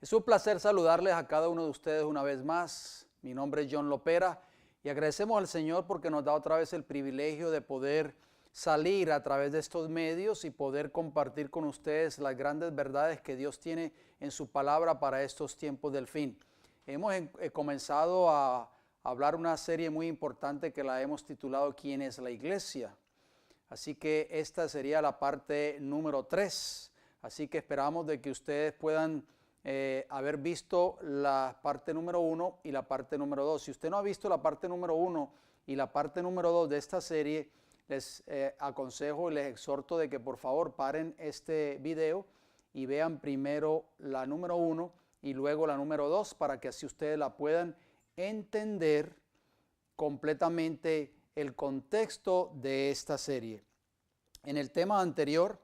Es un placer saludarles a cada uno de ustedes una vez más. Mi nombre es John Lopera y agradecemos al Señor porque nos da otra vez el privilegio de poder salir a través de estos medios y poder compartir con ustedes las grandes verdades que Dios tiene en su palabra para estos tiempos del fin. Hemos comenzado a hablar una serie muy importante que la hemos titulado ¿Quién es la iglesia? Así que esta sería la parte número 3. Así que esperamos de que ustedes puedan haber visto la parte número 1 y la parte número 2. Si usted no ha visto la parte número 1 y la parte número 2 de esta serie, les aconsejo y les exhorto de que por favor paren este video y vean primero la número 1 y luego la número 2 para que así ustedes la puedan entender completamente el contexto de esta serie. En el tema anterior,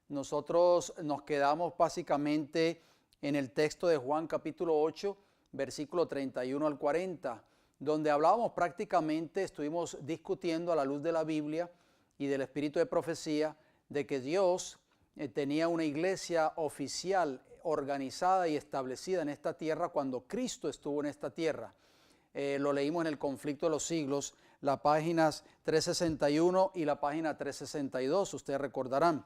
nosotros nos quedamos básicamente en el texto de Juan capítulo 8, versículo 31 al 40, donde hablábamos prácticamente, estuvimos discutiendo a la luz de la Biblia y del espíritu de profecía, de que Dios tenía una iglesia oficial, organizada y establecida en esta tierra cuando Cristo estuvo en esta tierra. Lo leímos en el Conflicto de los Siglos, las páginas 361 y la página 362, ustedes recordarán.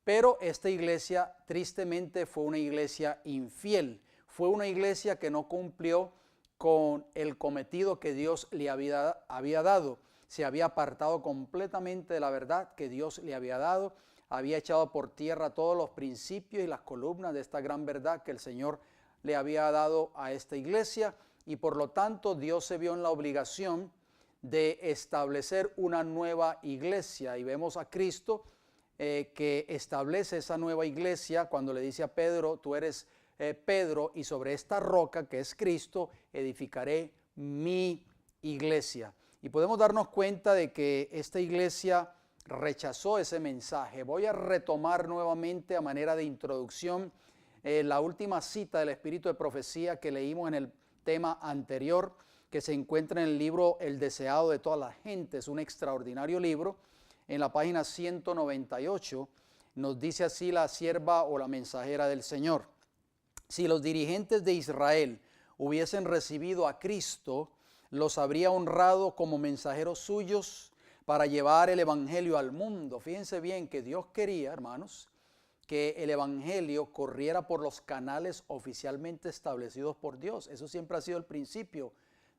Pero esta iglesia tristemente fue una iglesia infiel, fue una iglesia que no cumplió con el cometido que Dios le había dado. Se había apartado completamente de la verdad que Dios le había dado, había echado por tierra todos los principios y las columnas de esta gran verdad que el Señor le había dado a esta iglesia, y por lo tanto Dios se vio en la obligación de establecer una nueva iglesia, y vemos a Cristo que establece esa nueva iglesia cuando le dice a Pedro, tú eres Pedro, y sobre esta roca que es Cristo edificaré mi iglesia. Y podemos darnos cuenta de que esta iglesia rechazó ese mensaje. Voy a retomar nuevamente a manera de introducción la última cita del espíritu de profecía que leímos en el tema anterior, que se encuentra en el libro El deseado de todas las gentes, un extraordinario libro. En la página 198 nos dice así la sierva o la mensajera del Señor: si los dirigentes de Israel hubiesen recibido a Cristo, los habría honrado como mensajeros suyos para llevar el evangelio al mundo. Fíjense bien que Dios quería, hermanos, que el evangelio corriera por los canales oficialmente establecidos por Dios. Eso siempre ha sido el principio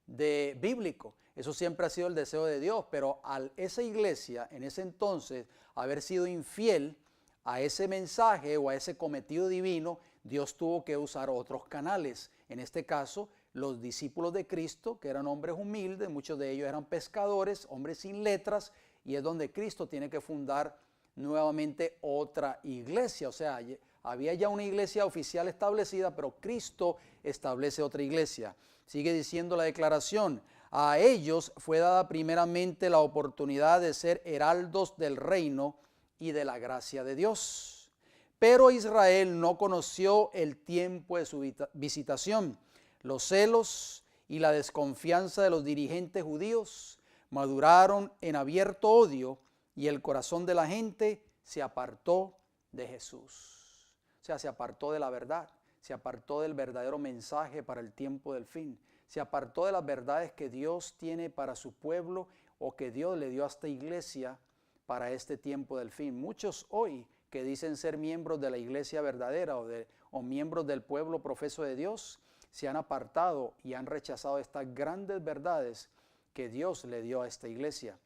bíblico, eso siempre ha sido el deseo de Dios, pero al esa iglesia en ese entonces haber sido infiel a ese mensaje o a ese cometido divino, Dios tuvo que usar otros canales. En este caso, los discípulos de Cristo, que eran hombres humildes, muchos de ellos eran pescadores, hombres sin letras, y es donde Cristo tiene que fundar nuevamente otra iglesia. O sea, había ya una iglesia oficial establecida, pero Cristo establece otra iglesia. Sigue diciendo la declaración: a ellos fue dada primeramente la oportunidad de ser heraldos del reino y de la gracia de Dios. Pero Israel no conoció el tiempo de su visitación. Los celos y la desconfianza de los dirigentes judíos maduraron en abierto odio, y el corazón de la gente se apartó de Jesús. O sea, se apartó de la verdad, se apartó del verdadero mensaje para el tiempo del fin, se apartó de las verdades que Dios tiene para su pueblo o que Dios le dio a esta iglesia para este tiempo del fin. Muchos hoy que dicen ser miembros de la iglesia verdadera o miembros del pueblo profeso de Dios, se han apartado y han rechazado estas grandes verdades que Dios le dio a esta iglesia.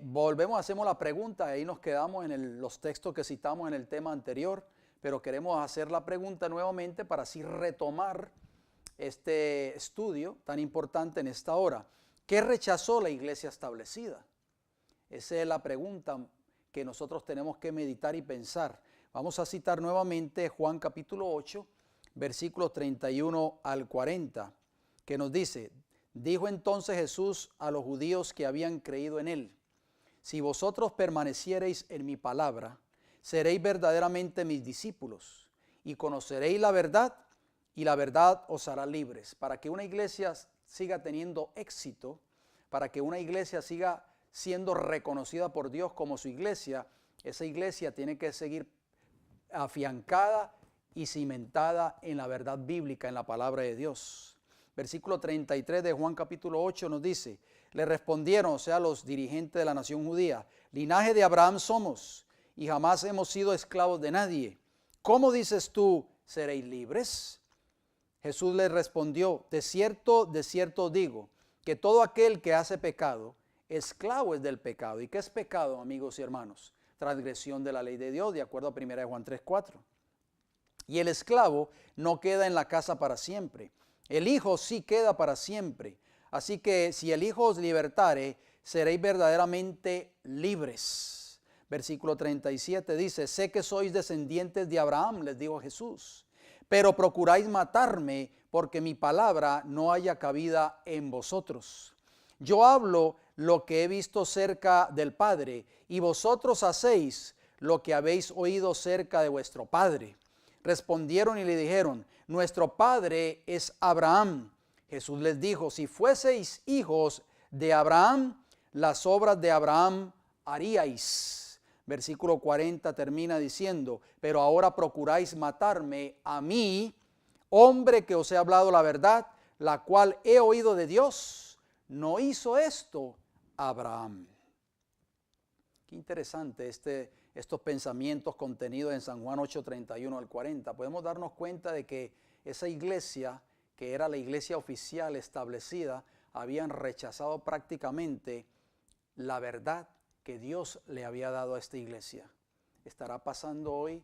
Volvemos, hacemos la pregunta, ahí nos quedamos en los textos que citamos en el tema anterior, pero queremos hacer la pregunta nuevamente para así retomar este estudio tan importante en esta hora. ¿Qué rechazó la iglesia establecida? Esa es la pregunta que nosotros tenemos que meditar y pensar. Vamos a citar nuevamente Juan capítulo 8, versículos 31 al 40, que nos dice: dijo entonces Jesús a los judíos que habían creído en él: si vosotros permaneciereis en mi palabra, seréis verdaderamente mis discípulos, y conoceréis la verdad, y la verdad os hará libres. Para que una iglesia siga teniendo éxito, para que una iglesia siga siendo reconocida por Dios como su iglesia, esa iglesia tiene que seguir afiancada y cimentada en la verdad bíblica, en la palabra de Dios. Versículo 33 de Juan capítulo 8 nos dice, le respondieron, o sea, los dirigentes de la nación judía, linaje de Abraham somos y jamás hemos sido esclavos de nadie. ¿Cómo dices tú, seréis libres? Jesús les respondió, de cierto os digo, que todo aquel que hace pecado, esclavo es del pecado. ¿Y qué es pecado, amigos y hermanos? Transgresión de la ley de Dios, de acuerdo a 1 Juan 3:4. Y el esclavo no queda en la casa para siempre. El Hijo sí queda para siempre. Así que si el Hijo os libertare, seréis verdaderamente libres. Versículo 37 dice, sé que sois descendientes de Abraham, les dijo Jesús, pero procuráis matarme porque mi palabra no haya cabida en vosotros. Yo hablo lo que he visto cerca del Padre, y vosotros hacéis lo que habéis oído cerca de vuestro padre. Respondieron y le dijeron, nuestro padre es Abraham. Jesús les dijo, si fueseis hijos de Abraham, las obras de Abraham haríais. Versículo 40 termina diciendo, pero ahora procuráis matarme a mí, hombre que os he hablado la verdad, la cual he oído de Dios. No hizo esto Abraham. Qué interesante estos pensamientos contenidos en San Juan 8:31 al 40. Podemos darnos cuenta de que esa iglesia, que era la iglesia oficial establecida, habían rechazado prácticamente la verdad que Dios le había dado a esta iglesia. ¿Estará pasando hoy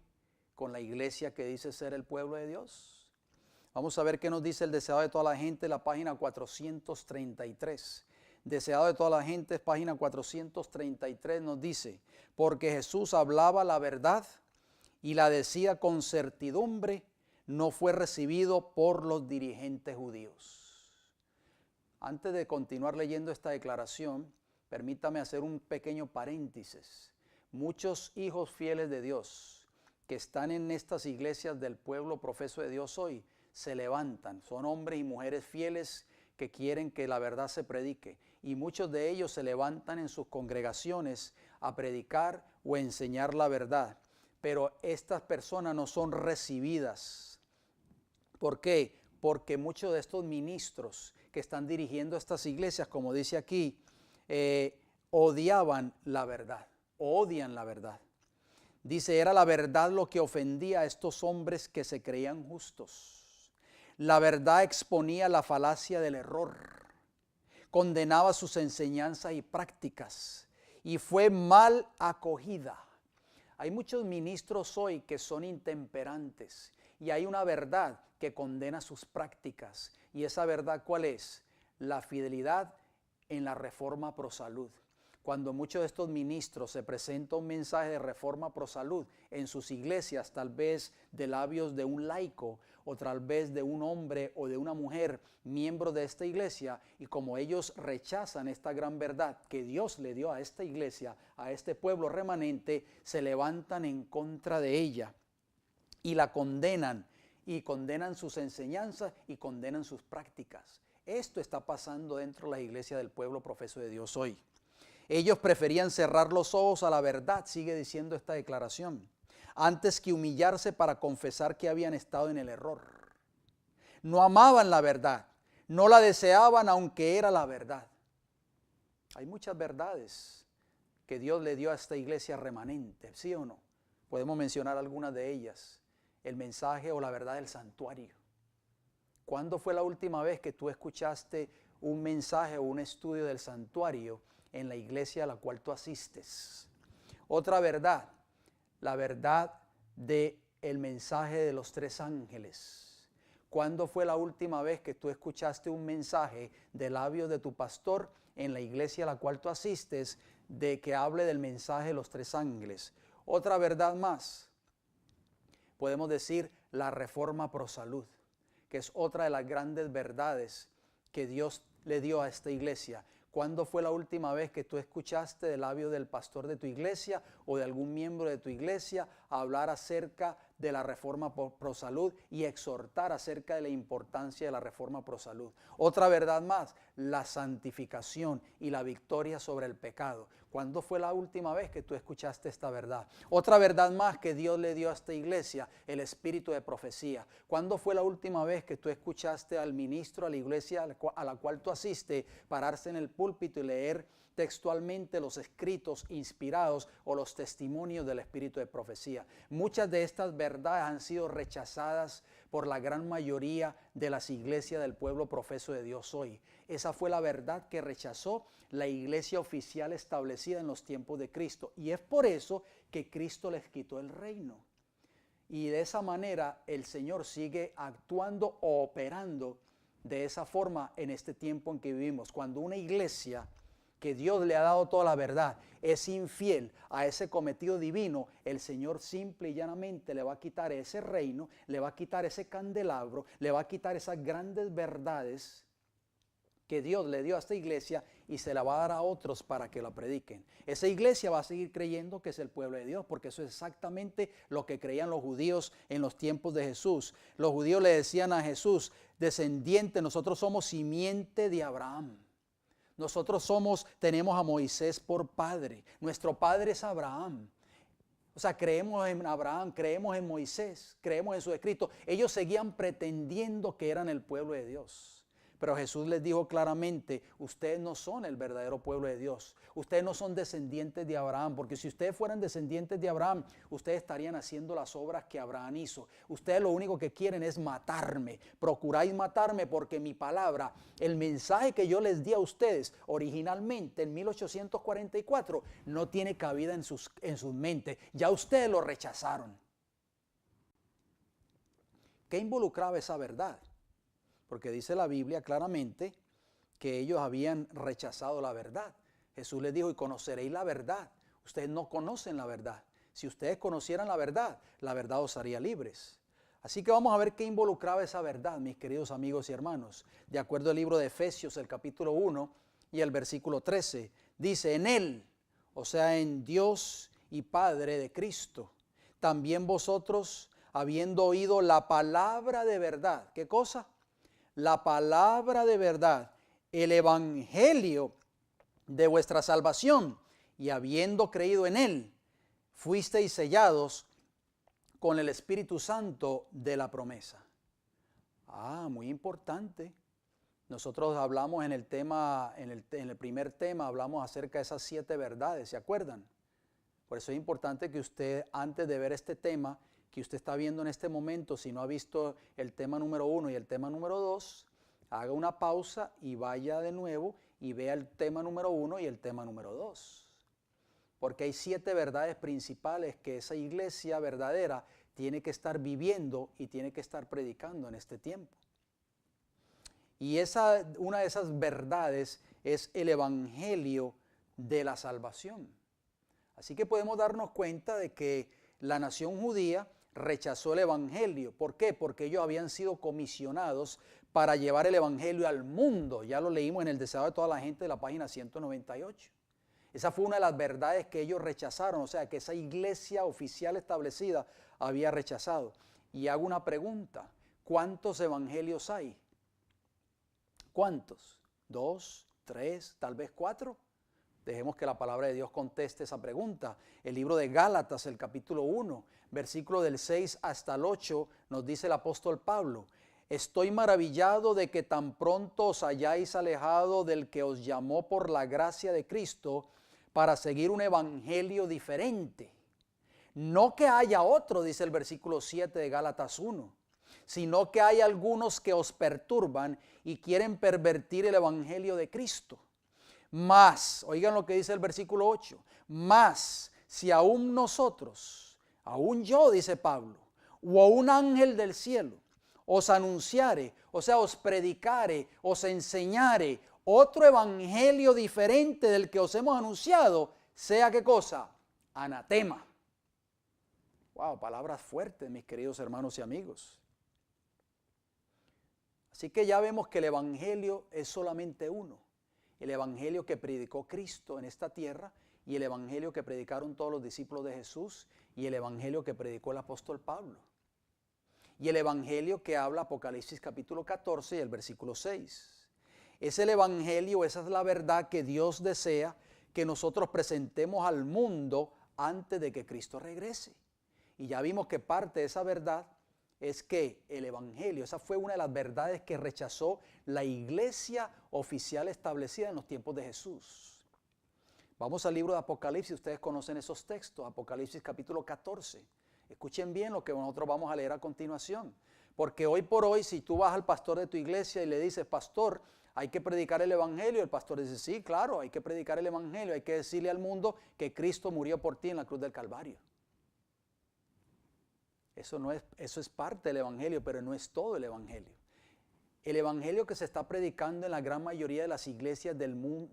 con la iglesia que dice ser el pueblo de Dios? Vamos a ver qué nos dice el deseado de toda la gente, la página 433. Deseado de toda la gente, página 433 nos dice, porque Jesús hablaba la verdad y la decía con certidumbre, no fue recibido por los dirigentes judíos. Antes de continuar leyendo esta declaración, permítame hacer un pequeño paréntesis. Muchos hijos fieles de Dios que están en estas iglesias del pueblo profeso de Dios hoy, se levantan, son hombres y mujeres fieles que quieren que la verdad se predique, y muchos de ellos se levantan en sus congregaciones a predicar o enseñar la verdad, pero estas personas no son recibidas. ¿Por qué? Porque muchos de estos ministros que están dirigiendo estas iglesias, como dice aquí, odiaban la verdad, odian la verdad. Dice, era la verdad lo que ofendía a estos hombres que se creían justos. La verdad exponía la falacia del error, condenaba sus enseñanzas y prácticas y fue mal acogida. Hay muchos ministros hoy que son intemperantes y hay una verdad que condena sus prácticas. ¿Y esa verdad cuál es? La fidelidad en la reforma pro salud. Cuando muchos de estos ministros se presenta un mensaje de reforma pro salud en sus iglesias, tal vez de labios de un laico o tal vez de un hombre o de una mujer miembro de esta iglesia, y como ellos rechazan esta gran verdad que Dios le dio a esta iglesia, a este pueblo remanente, se levantan en contra de ella y la condenan, y condenan sus enseñanzas y condenan sus prácticas. Esto está pasando dentro de la iglesia del pueblo profeso de Dios hoy. Ellos preferían cerrar los ojos a la verdad, sigue diciendo esta declaración, antes que humillarse para confesar que habían estado en el error. No amaban la verdad, no la deseaban aunque era la verdad. Hay muchas verdades que Dios le dio a esta iglesia remanente, ¿sí o no? Podemos mencionar algunas de ellas. El mensaje o la verdad del santuario. ¿Cuándo fue la última vez que tú escuchaste un mensaje o un estudio del santuario en la iglesia a la cual tú asistes? Otra verdad, la verdad del mensaje de los tres ángeles. ¿Cuándo fue la última vez que tú escuchaste un mensaje de labios de tu pastor en la iglesia a la cual tú asistes de que hable del mensaje de los tres ángeles? Otra verdad más, podemos decir la reforma pro salud, que es otra de las grandes verdades que Dios le dio a esta iglesia. ¿Cuándo fue la última vez que tú escuchaste del labio del pastor de tu iglesia o de algún miembro de tu iglesia hablar acerca de la reforma pro salud y exhortar acerca de la importancia de la reforma pro salud. Otra verdad más, la santificación y la victoria sobre el pecado. ¿Cuándo fue la última vez que tú escuchaste esta verdad? Otra verdad más que Dios le dio a esta iglesia, el espíritu de profecía. ¿Cuándo fue la última vez que tú escuchaste al ministro, a la iglesia a la cual tú asistes, pararse en el púlpito y leer textualmente los escritos inspirados o los testimonios del espíritu de profecía? Muchas de estas verdades han sido rechazadas por la gran mayoría de las iglesias del pueblo profeso de Dios hoy. Esa fue la verdad que rechazó la iglesia oficial establecida en los tiempos de Cristo, y es por eso que Cristo les quitó el reino. Y de esa manera el Señor sigue actuando o operando de esa forma en este tiempo en que vivimos. Cuando una iglesia que Dios le ha dado toda la verdad es infiel a ese cometido divino, el Señor simple y llanamente le va a quitar ese reino, le va a quitar ese candelabro, le va a quitar esas grandes verdades que Dios le dio a esta iglesia y se la va a dar a otros para que la prediquen. Esa iglesia va a seguir creyendo que es el pueblo de Dios, porque eso es exactamente lo que creían los judíos en los tiempos de Jesús. Los judíos le decían a Jesús, descendiente, nosotros somos simiente de Abraham. Nosotros tenemos a Moisés por padre. Nuestro padre es Abraham. O sea, creemos en Abraham, creemos en Moisés, creemos en sus escritos. Ellos seguían pretendiendo que eran el pueblo de Dios. Pero Jesús les dijo claramente, ustedes no son el verdadero pueblo de Dios. Ustedes no son descendientes de Abraham, porque si ustedes fueran descendientes de Abraham, ustedes estarían haciendo las obras que Abraham hizo. Ustedes lo único que quieren es matarme. Procuráis matarme porque mi palabra, el mensaje que yo les di a ustedes originalmente en 1844, no tiene cabida en sus mentes. Ya ustedes lo rechazaron. ¿Qué involucraba esa verdad? Porque dice la Biblia claramente que ellos habían rechazado la verdad. Jesús les dijo, y conoceréis la verdad. Ustedes no conocen la verdad. Si ustedes conocieran la verdad os haría libres. Así que vamos a ver qué involucraba esa verdad, mis queridos amigos y hermanos. De acuerdo al libro de Efesios, el capítulo 1 y el versículo 13, dice, en Él, o sea, en Dios y Padre de Cristo, también vosotros, habiendo oído la palabra de verdad, ¿qué cosa? La palabra de verdad, el evangelio de vuestra salvación, y habiendo creído en él, fuisteis sellados con el Espíritu Santo de la promesa. Muy importante. Nosotros hablamos en el tema, en el primer tema, hablamos acerca de esas 7 verdades, ¿se acuerdan? Por eso es importante que usted, antes de ver este tema que usted está viendo en este momento, si no ha visto el tema número 1 y el tema número 2, haga una pausa y vaya de nuevo y vea el tema número 1 y el tema número 2. Porque hay 7 verdades principales que esa iglesia verdadera tiene que estar viviendo y tiene que estar predicando en este tiempo. Y una de esas verdades es el evangelio de la salvación. Así que podemos darnos cuenta de que la nación judía rechazó el evangelio. ¿Por qué? Porque ellos habían sido comisionados para llevar el evangelio al mundo. Ya lo leímos en el Deseado de toda la gente de la página 198. Esa fue una de las verdades que ellos rechazaron, o sea, que esa iglesia oficial establecida había rechazado. Y hago una pregunta, ¿cuántos evangelios hay? ¿Cuántos? ¿2, 3, tal vez 4? Dejemos que la palabra de Dios conteste esa pregunta. El libro de Gálatas, el capítulo 1, versículo del 6 hasta el 8, nos dice el apóstol Pablo, estoy maravillado de que tan pronto os hayáis alejado del que os llamó por la gracia de Cristo para seguir un evangelio diferente. No que haya otro, dice el versículo 7 de Gálatas 1, sino que hay algunos que os perturban y quieren pervertir el evangelio de Cristo. Más, oigan lo que dice el versículo 8, más si aún nosotros, aún yo, dice Pablo, o un ángel del cielo, os anunciare, o sea, os predicare, os enseñare otro evangelio diferente del que os hemos anunciado, sea ¿qué cosa? Anatema. Wow, palabras fuertes, mis queridos hermanos y amigos. Así que ya vemos que el evangelio es solamente uno. El evangelio que predicó Cristo en esta tierra y el evangelio que predicaron todos los discípulos de Jesús y el evangelio que predicó el apóstol Pablo. Y el evangelio que habla Apocalipsis capítulo 14 y el versículo 6. Es el evangelio, esa es la verdad que Dios desea que nosotros presentemos al mundo antes de que Cristo regrese. Y ya vimos que parte de esa verdad es que el evangelio, esa fue una de las verdades que rechazó la iglesia oficial establecida en los tiempos de Jesús. Vamos al libro de Apocalipsis, ustedes conocen esos textos, Apocalipsis capítulo 14. Escuchen bien lo que nosotros vamos a leer a continuación, porque hoy por hoy si tú vas al pastor de tu iglesia y le dices, pastor, hay que predicar el evangelio, el pastor dice, sí, claro, hay que predicar el evangelio, hay que decirle al mundo que Cristo murió por ti en la cruz del Calvario. Eso es parte del evangelio, pero no es todo el evangelio. El evangelio que se está predicando en la gran mayoría de las iglesias del mundo,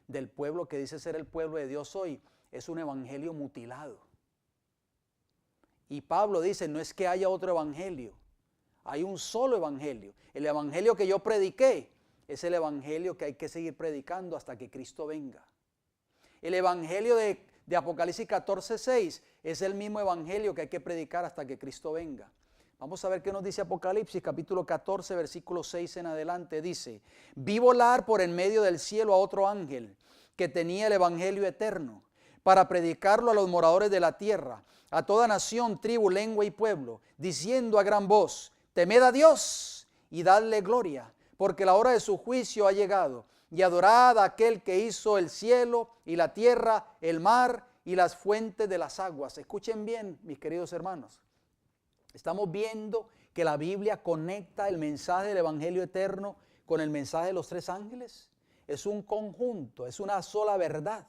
del pueblo que dice ser el pueblo de Dios hoy, es un evangelio mutilado. Y Pablo dice, no es que haya otro evangelio, hay un solo evangelio. El evangelio que yo prediqué es el evangelio que hay que seguir predicando hasta que Cristo venga. El evangelio de Apocalipsis 14:6 es el mismo evangelio que hay que predicar hasta que Cristo venga. Vamos a ver qué nos dice Apocalipsis capítulo 14 versículo 6 en adelante. Dice, vi volar por en medio del cielo a otro ángel que tenía el evangelio eterno para predicarlo a los moradores de la tierra, a toda nación, tribu, lengua y pueblo, diciendo a gran voz, temed a Dios y dadle gloria, porque la hora de su juicio ha llegado, y adorad a aquel que hizo el cielo y la tierra, el mar y las fuentes de las aguas. Escuchen bien, mis queridos hermanos. Estamos viendo que la Biblia conecta el mensaje del evangelio eterno con el mensaje de los tres ángeles. Es un conjunto, es una sola verdad.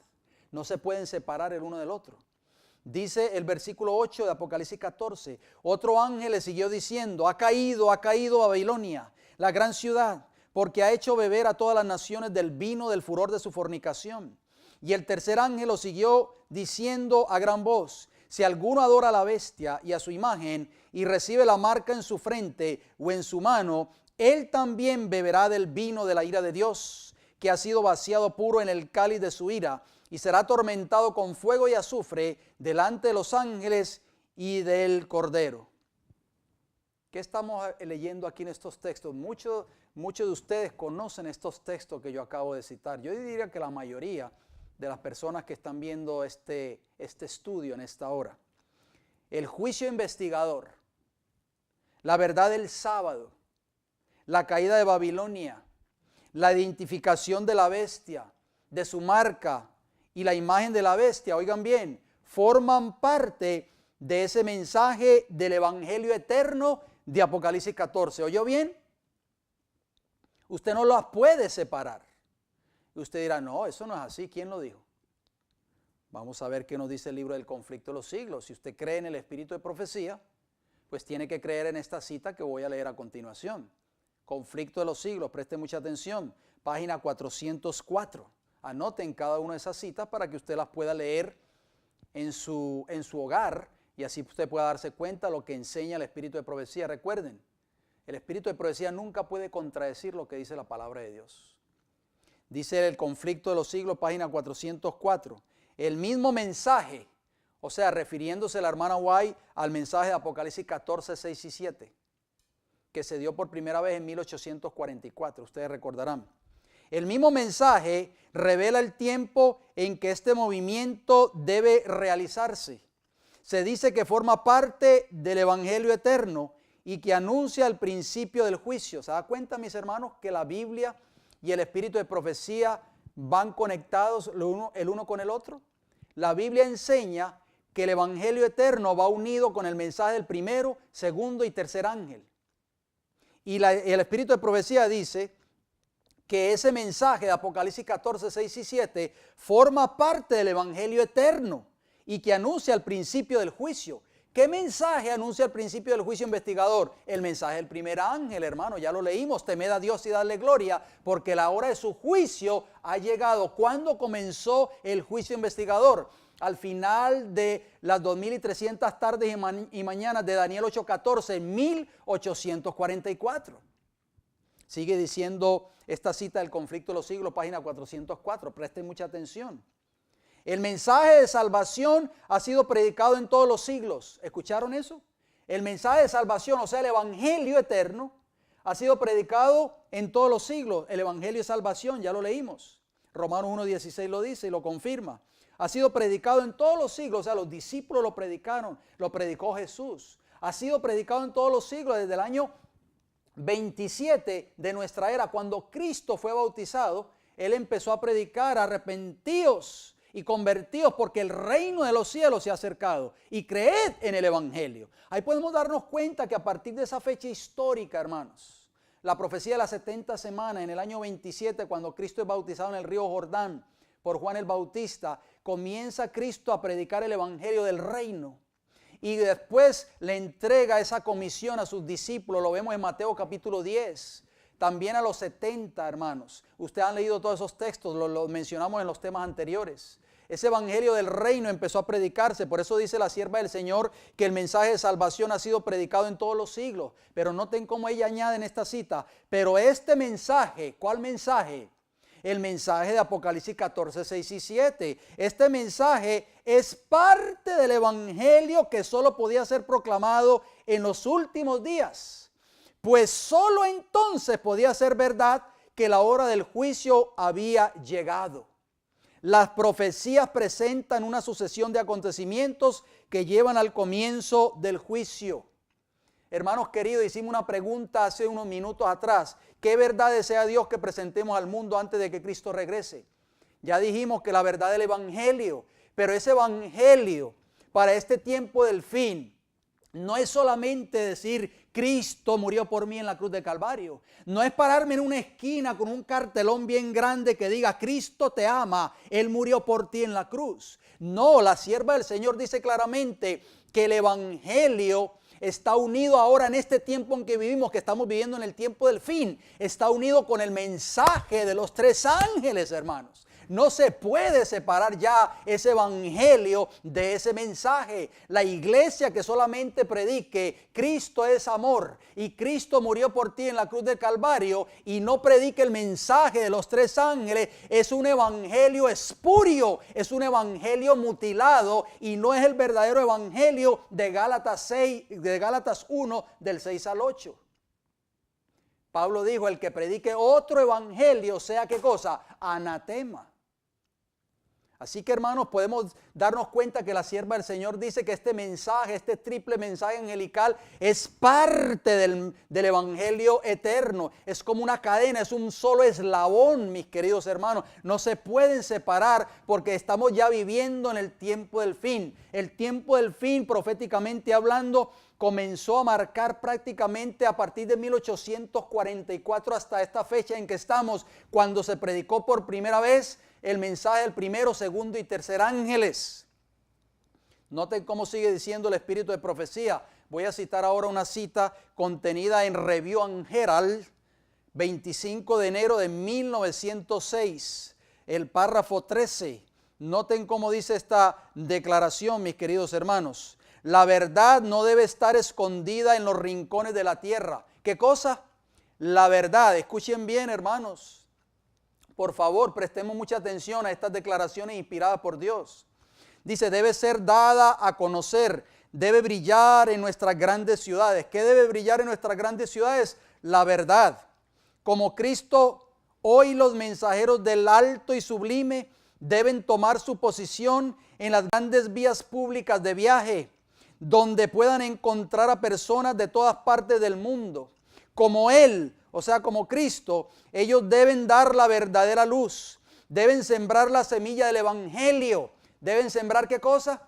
No se pueden separar el uno del otro. Dice el versículo 8 de Apocalipsis 14, otro ángel le siguió diciendo, ha caído Babilonia, la gran ciudad, porque ha hecho beber a todas las naciones del vino del furor de su fornicación. Y el tercer ángel lo siguió diciendo a gran voz, si alguno adora a la bestia y a su imagen y recibe la marca en su frente o en su mano, él también beberá del vino de la ira de Dios, que ha sido vaciado puro en el cáliz de su ira, y será atormentado con fuego y azufre delante de los ángeles y del Cordero. ¿Qué estamos leyendo aquí en estos textos? Muchos de ustedes conocen estos textos que yo acabo de citar. Yo diría que la mayoría de las personas que están viendo este estudio en esta hora. El juicio investigador, la verdad del sábado, la caída de Babilonia, la identificación de la bestia, de su marca y la imagen de la bestia, oigan bien, forman parte de ese mensaje del evangelio eterno de Apocalipsis 14. ¿Oyó bien? Usted no las puede separar. Y usted dirá, no, eso no es así. ¿Quién lo dijo? Vamos a ver qué nos dice el libro del conflicto de los siglos. Si usted cree en el espíritu de profecía, pues tiene que creer en esta cita que voy a leer a continuación. Conflicto de los siglos, preste mucha atención. Página 404. Anoten cada una de esas citas para que usted las pueda leer en su hogar y así usted pueda darse cuenta de lo que enseña el espíritu de profecía. Recuerden, el espíritu de profecía nunca puede contradecir lo que dice la palabra de Dios. Dice el conflicto de los siglos, página 404. El mismo mensaje, o sea, refiriéndose la hermana White al mensaje de Apocalipsis 14, 6 y 7, que se dio por primera vez en 1844, ustedes recordarán. El mismo mensaje revela el tiempo en que este movimiento debe realizarse. Se dice que forma parte del evangelio eterno y que anuncia el principio del juicio. ¿Se da cuenta, mis hermanos, que la Biblia y el espíritu de profecía van conectados el uno con el otro? La Biblia enseña que el evangelio eterno va unido con el mensaje del primero, segundo y tercer ángel. Y el espíritu de profecía dice que ese mensaje de Apocalipsis 14, 6 y 7 forma parte del evangelio eterno y que anuncia el principio del juicio. ¿Qué mensaje anuncia el principio del juicio investigador? El mensaje del primer ángel, hermano, ya lo leímos, temed a Dios y darle gloria, porque la hora de su juicio ha llegado. ¿Cuándo comenzó el juicio investigador? Al final de las 2300 tardes y mañanas de Daniel 8:14, en 1844. Sigue diciendo esta cita del conflicto de los siglos, página 404, presten mucha atención. El mensaje de salvación ha sido predicado en todos los siglos. ¿Escucharon eso? El mensaje de salvación, o sea, el evangelio eterno, ha sido predicado en todos los siglos. El evangelio de salvación, ya lo leímos. Romanos 1:16 lo dice y lo confirma. Ha sido predicado en todos los siglos, o sea, los discípulos lo predicaron, lo predicó Jesús. Ha sido predicado en todos los siglos, desde el año 27 de nuestra era, cuando Cristo fue bautizado. Él empezó a predicar: arrepentíos y convertíos, porque el reino de los cielos se ha acercado, y creed en el evangelio. Ahí podemos darnos cuenta que a partir de esa fecha histórica, hermanos, la profecía de las 70 semanas, en el año 27, cuando Cristo es bautizado en el río Jordán por Juan el Bautista, comienza Cristo a predicar el evangelio del reino. Y después le entrega esa comisión a sus discípulos. Lo vemos en Mateo capítulo 10. También a los 70, hermanos. Ustedes han leído todos esos textos, los mencionamos en los temas anteriores. Ese evangelio del reino empezó a predicarse. Por eso dice la sierva del Señor que el mensaje de salvación ha sido predicado en todos los siglos. Pero noten cómo ella añade en esta cita: pero este mensaje, ¿cuál mensaje? El mensaje de Apocalipsis 14, 6 y 7. Este mensaje es parte del evangelio que solo podía ser proclamado en los últimos días, pues solo entonces podía ser verdad que la hora del juicio había llegado. Las profecías presentan una sucesión de acontecimientos que llevan al comienzo del juicio. Hermanos queridos, hicimos una pregunta hace unos minutos atrás: ¿qué verdad desea Dios que presentemos al mundo antes de que Cristo regrese? Ya dijimos que la verdad del evangelio, pero ese evangelio para este tiempo del fin no es solamente decir: Cristo murió por mí en la cruz de Calvario. No es pararme en una esquina con un cartelón bien grande que diga: Cristo te ama, Él murió por ti en la cruz. No, la sierva del Señor dice claramente que el evangelio está unido ahora en este tiempo en que vivimos, que estamos viviendo en el tiempo del fin. Está unido con el mensaje de los 3 ángeles, hermanos. No se puede separar ya ese evangelio de ese mensaje. La iglesia que solamente predique Cristo es amor y Cristo murió por ti en la cruz del Calvario y no predique el mensaje de los 3 ángeles, es un evangelio espurio, es un evangelio mutilado y no es el verdadero evangelio de Gálatas 1 del 6 al 8. Pablo dijo: el que predique otro evangelio sea, ¿qué cosa? Anatema. Así que, hermanos, podemos darnos cuenta que la sierva del Señor dice que este mensaje, este triple mensaje angelical, es parte del evangelio eterno. Es como una cadena, es un solo eslabón, mis queridos hermanos. No se pueden separar porque estamos ya viviendo en el tiempo del fin. El tiempo del fin, proféticamente hablando, comenzó a marcar prácticamente a partir de 1844 hasta esta fecha en que estamos, cuando se predicó por primera vez el mensaje del primero, segundo y tercer ángeles. Noten cómo sigue diciendo el espíritu de profecía. Voy a citar ahora una cita contenida en Review and Herald, 25 de enero de 1906, el párrafo 13. Noten cómo dice esta declaración, mis queridos hermanos. La verdad no debe estar escondida en los rincones de la tierra. ¿Qué cosa? La verdad. Escuchen bien, hermanos. Por favor, prestemos mucha atención a estas declaraciones inspiradas por Dios. Dice: debe ser dada a conocer, debe brillar en nuestras grandes ciudades. ¿Qué debe brillar en nuestras grandes ciudades? La verdad. Como Cristo, hoy los mensajeros del alto y sublime deben tomar su posición en las grandes vías públicas de viaje, donde puedan encontrar a personas de todas partes del mundo. Como Él, o sea, como Cristo, ellos deben dar la verdadera luz. Deben sembrar la semilla del evangelio. ¿Deben sembrar qué cosa?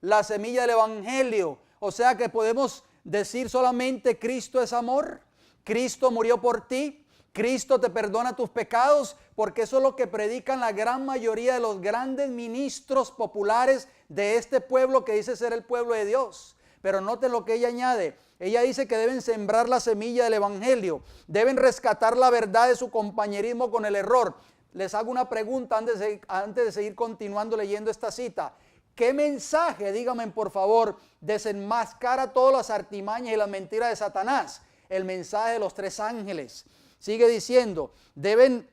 La semilla del evangelio. O sea que podemos decir solamente: Cristo es amor, Cristo murió por ti, Cristo te perdona tus pecados, porque eso es lo que predican la gran mayoría de los grandes ministros populares de este pueblo que dice ser el pueblo de Dios. Pero noten lo que ella añade. Ella dice que deben sembrar la semilla del evangelio, deben rescatar la verdad de su compañerismo con el error. Les hago una pregunta antes de seguir continuando leyendo esta cita. ¿Qué mensaje, díganme por favor, desenmascara todas las artimañas y las mentiras de Satanás? El mensaje de los 3 ángeles. Sigue diciendo: deben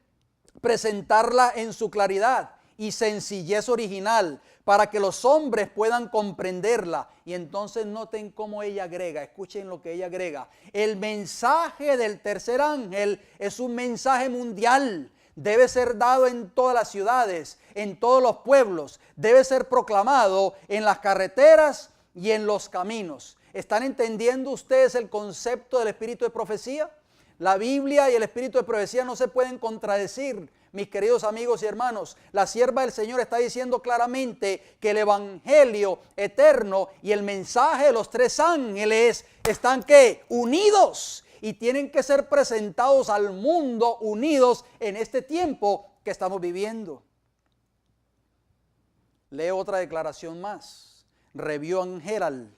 presentarla en su claridad y sencillez original para que los hombres puedan comprenderla. Y entonces noten cómo ella agrega, escuchen lo que ella agrega. El mensaje del tercer ángel es un mensaje mundial. Debe ser dado en todas las ciudades, en todos los pueblos. Debe ser proclamado en las carreteras y en los caminos. ¿Están entendiendo ustedes el concepto del espíritu de profecía? La Biblia y el espíritu de profecía no se pueden contradecir, mis queridos amigos y hermanos. La sierva del Señor está diciendo claramente que el evangelio eterno y el mensaje de los tres ángeles están ¿qué? Unidos, y tienen que ser presentados al mundo unidos en este tiempo que estamos viviendo. Leo otra declaración más. Review and Herald,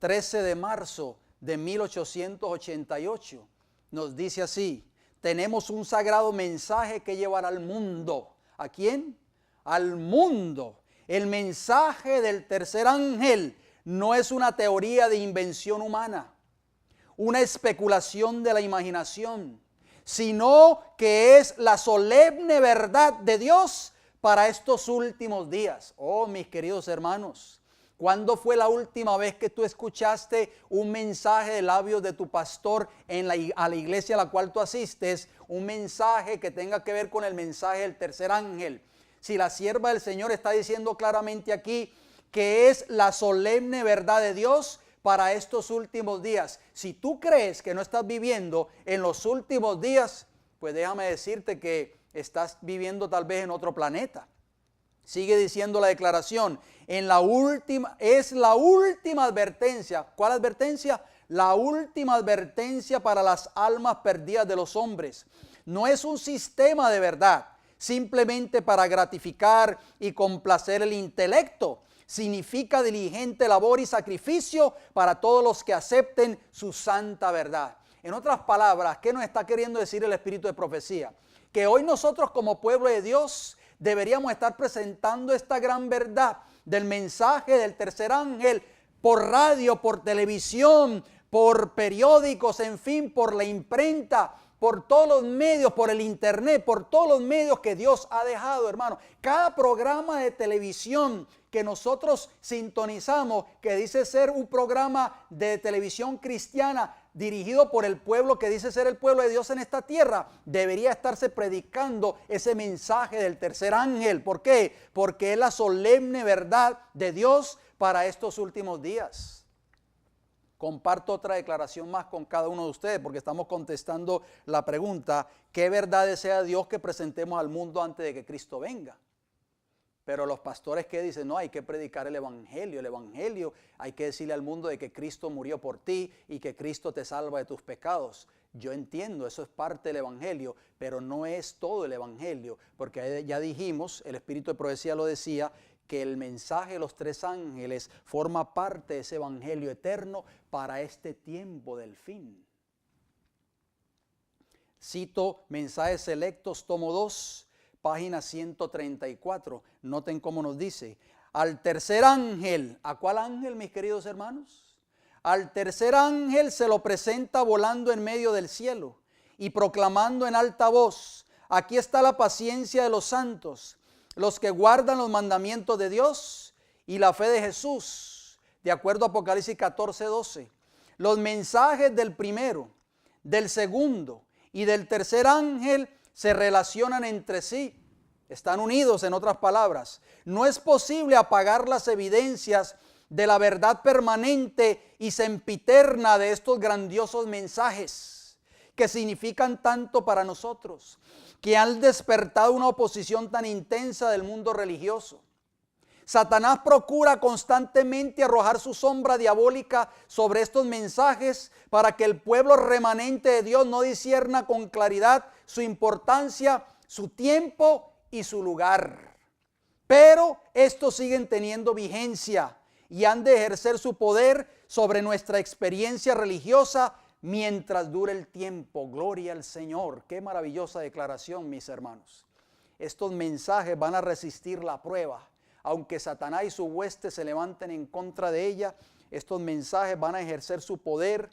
13 de marzo de 1888. Nos dice así: tenemos un sagrado mensaje que llevar al mundo. ¿A quién? Al mundo. El mensaje del tercer ángel no es una teoría de invención humana, una especulación de la imaginación, sino que es la solemne verdad de Dios para estos últimos días. Oh, mis queridos hermanos, ¿cuándo fue la última vez que tú escuchaste un mensaje de labios de tu pastor a la iglesia a la cual tú asistes? Un mensaje que tenga que ver con el mensaje del tercer ángel. Si la sierva del Señor está diciendo claramente aquí que es la solemne verdad de Dios para estos últimos días. Si tú crees que no estás viviendo en los últimos días, pues déjame decirte que estás viviendo tal vez en otro planeta. Sigue diciendo la declaración, es la última advertencia. ¿Cuál advertencia? La última advertencia para las almas perdidas de los hombres. No es un sistema de verdad, simplemente para gratificar y complacer el intelecto. Significa diligente labor y sacrificio para todos los que acepten su santa verdad. En otras palabras, ¿qué nos está queriendo decir el espíritu de profecía? Que hoy nosotros como pueblo de Dios deberíamos estar presentando esta gran verdad del mensaje del tercer ángel por radio, por televisión, por periódicos, en fin, por la imprenta, por todos los medios, por el internet, por todos los medios que Dios ha dejado, hermano. Cada programa de televisión que nosotros sintonizamos, que dice ser un programa de televisión cristiana dirigido por el pueblo que dice ser el pueblo de Dios en esta tierra, debería estarse predicando ese mensaje del tercer ángel. ¿Por qué? Porque es la solemne verdad de Dios para estos últimos días. Comparto otra declaración más con cada uno de ustedes porque estamos contestando la pregunta: ¿qué verdad desea Dios que presentemos al mundo antes de que Cristo venga? Pero los pastores que dicen, no, hay que predicar el evangelio, hay que decirle al mundo de que Cristo murió por ti y que Cristo te salva de tus pecados. Yo entiendo, eso es parte del evangelio, pero no es todo el evangelio, porque ya dijimos, el espíritu de profecía lo decía, que el mensaje de los tres ángeles forma parte de ese evangelio eterno para este tiempo del fin. Cito Mensajes Selectos, tomo 2, página 134. Noten cómo nos dice: al tercer ángel. ¿A cuál ángel, mis queridos hermanos? Al tercer ángel se lo presenta volando en medio del cielo y proclamando en alta voz: aquí está la paciencia de los santos, los que guardan los mandamientos de Dios y la fe de Jesús, de acuerdo a Apocalipsis 14:12. Los mensajes del primero, del segundo y del tercer ángel se relacionan entre sí, están unidos, en otras palabras. No es posible apagar las evidencias de la verdad permanente y sempiterna de estos grandiosos mensajes que significan tanto para nosotros, que han despertado una oposición tan intensa del mundo religioso. Satanás procura constantemente arrojar su sombra diabólica sobre estos mensajes para que el pueblo remanente de Dios no discierna con claridad su importancia, su tiempo y su lugar. Pero estos siguen teniendo vigencia y han de ejercer su poder sobre nuestra experiencia religiosa mientras dure el tiempo. Gloria al Señor. Qué maravillosa declaración, mis hermanos. Estos mensajes van a resistir la prueba. Aunque Satanás y su hueste se levanten en contra de ella, estos mensajes van a ejercer su poder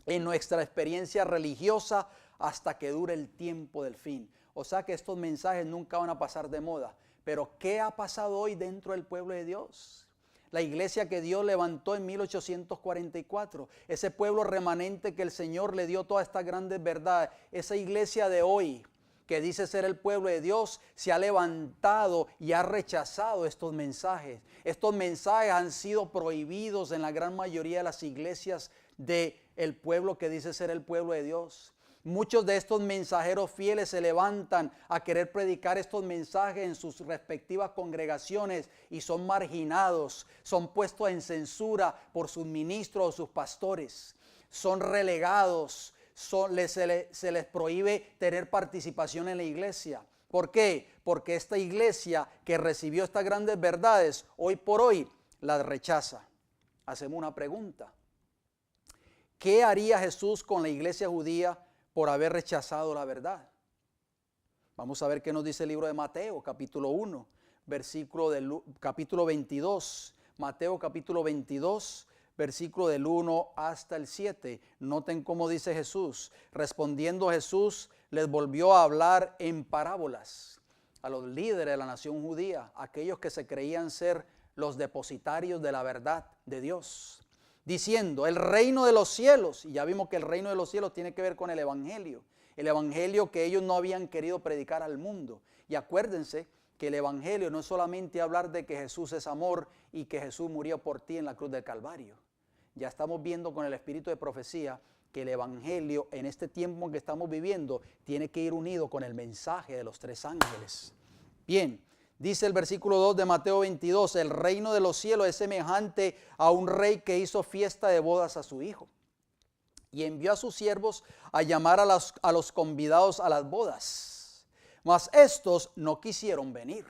en nuestra experiencia religiosa hasta que dure el tiempo del fin. O sea que estos mensajes nunca van a pasar de moda. Pero ¿qué ha pasado hoy dentro del pueblo de Dios? La iglesia que Dios levantó en 1844, ese pueblo remanente que el Señor le dio todas estas grandes verdades, esa iglesia de hoy que dice ser el pueblo de Dios, se ha levantado y ha rechazado estos mensajes. Estos mensajes han sido prohibidos en la gran mayoría de las iglesias del pueblo que dice ser el pueblo de Dios. Muchos de estos mensajeros fieles se levantan a querer predicar estos mensajes en sus respectivas congregaciones y son marginados, son puestos en censura por sus ministros o sus pastores, son relegados, se les prohíbe tener participación en la iglesia. ¿Por qué? Porque esta iglesia que recibió estas grandes verdades, hoy por hoy las rechaza. Hacemos una pregunta. ¿Qué haría Jesús con la iglesia judía por haber rechazado la verdad? Vamos a ver qué nos dice el libro de Mateo, capítulo 1, capítulo 22. Mateo capítulo 22, versículo del 1 hasta el 7. Noten cómo dice Jesús. Respondiendo Jesús, les volvió a hablar en parábolas a los líderes de la nación judía, aquellos que se creían ser los depositarios de la verdad de Dios, diciendo, el reino de los cielos, y ya vimos que el reino de los cielos tiene que ver con el evangelio que ellos no habían querido predicar al mundo. Y acuérdense que el evangelio no es solamente hablar de que Jesús es amor y que Jesús murió por ti en la cruz del Calvario. Ya estamos viendo con el espíritu de profecía que el evangelio en este tiempo en que estamos viviendo tiene que ir unido con el mensaje de los tres ángeles. Bien. Dice el versículo 2 de Mateo 22, el reino de los cielos es semejante a un rey que hizo fiesta de bodas a su hijo y envió a sus siervos a llamar a los convidados a las bodas, mas estos no quisieron venir.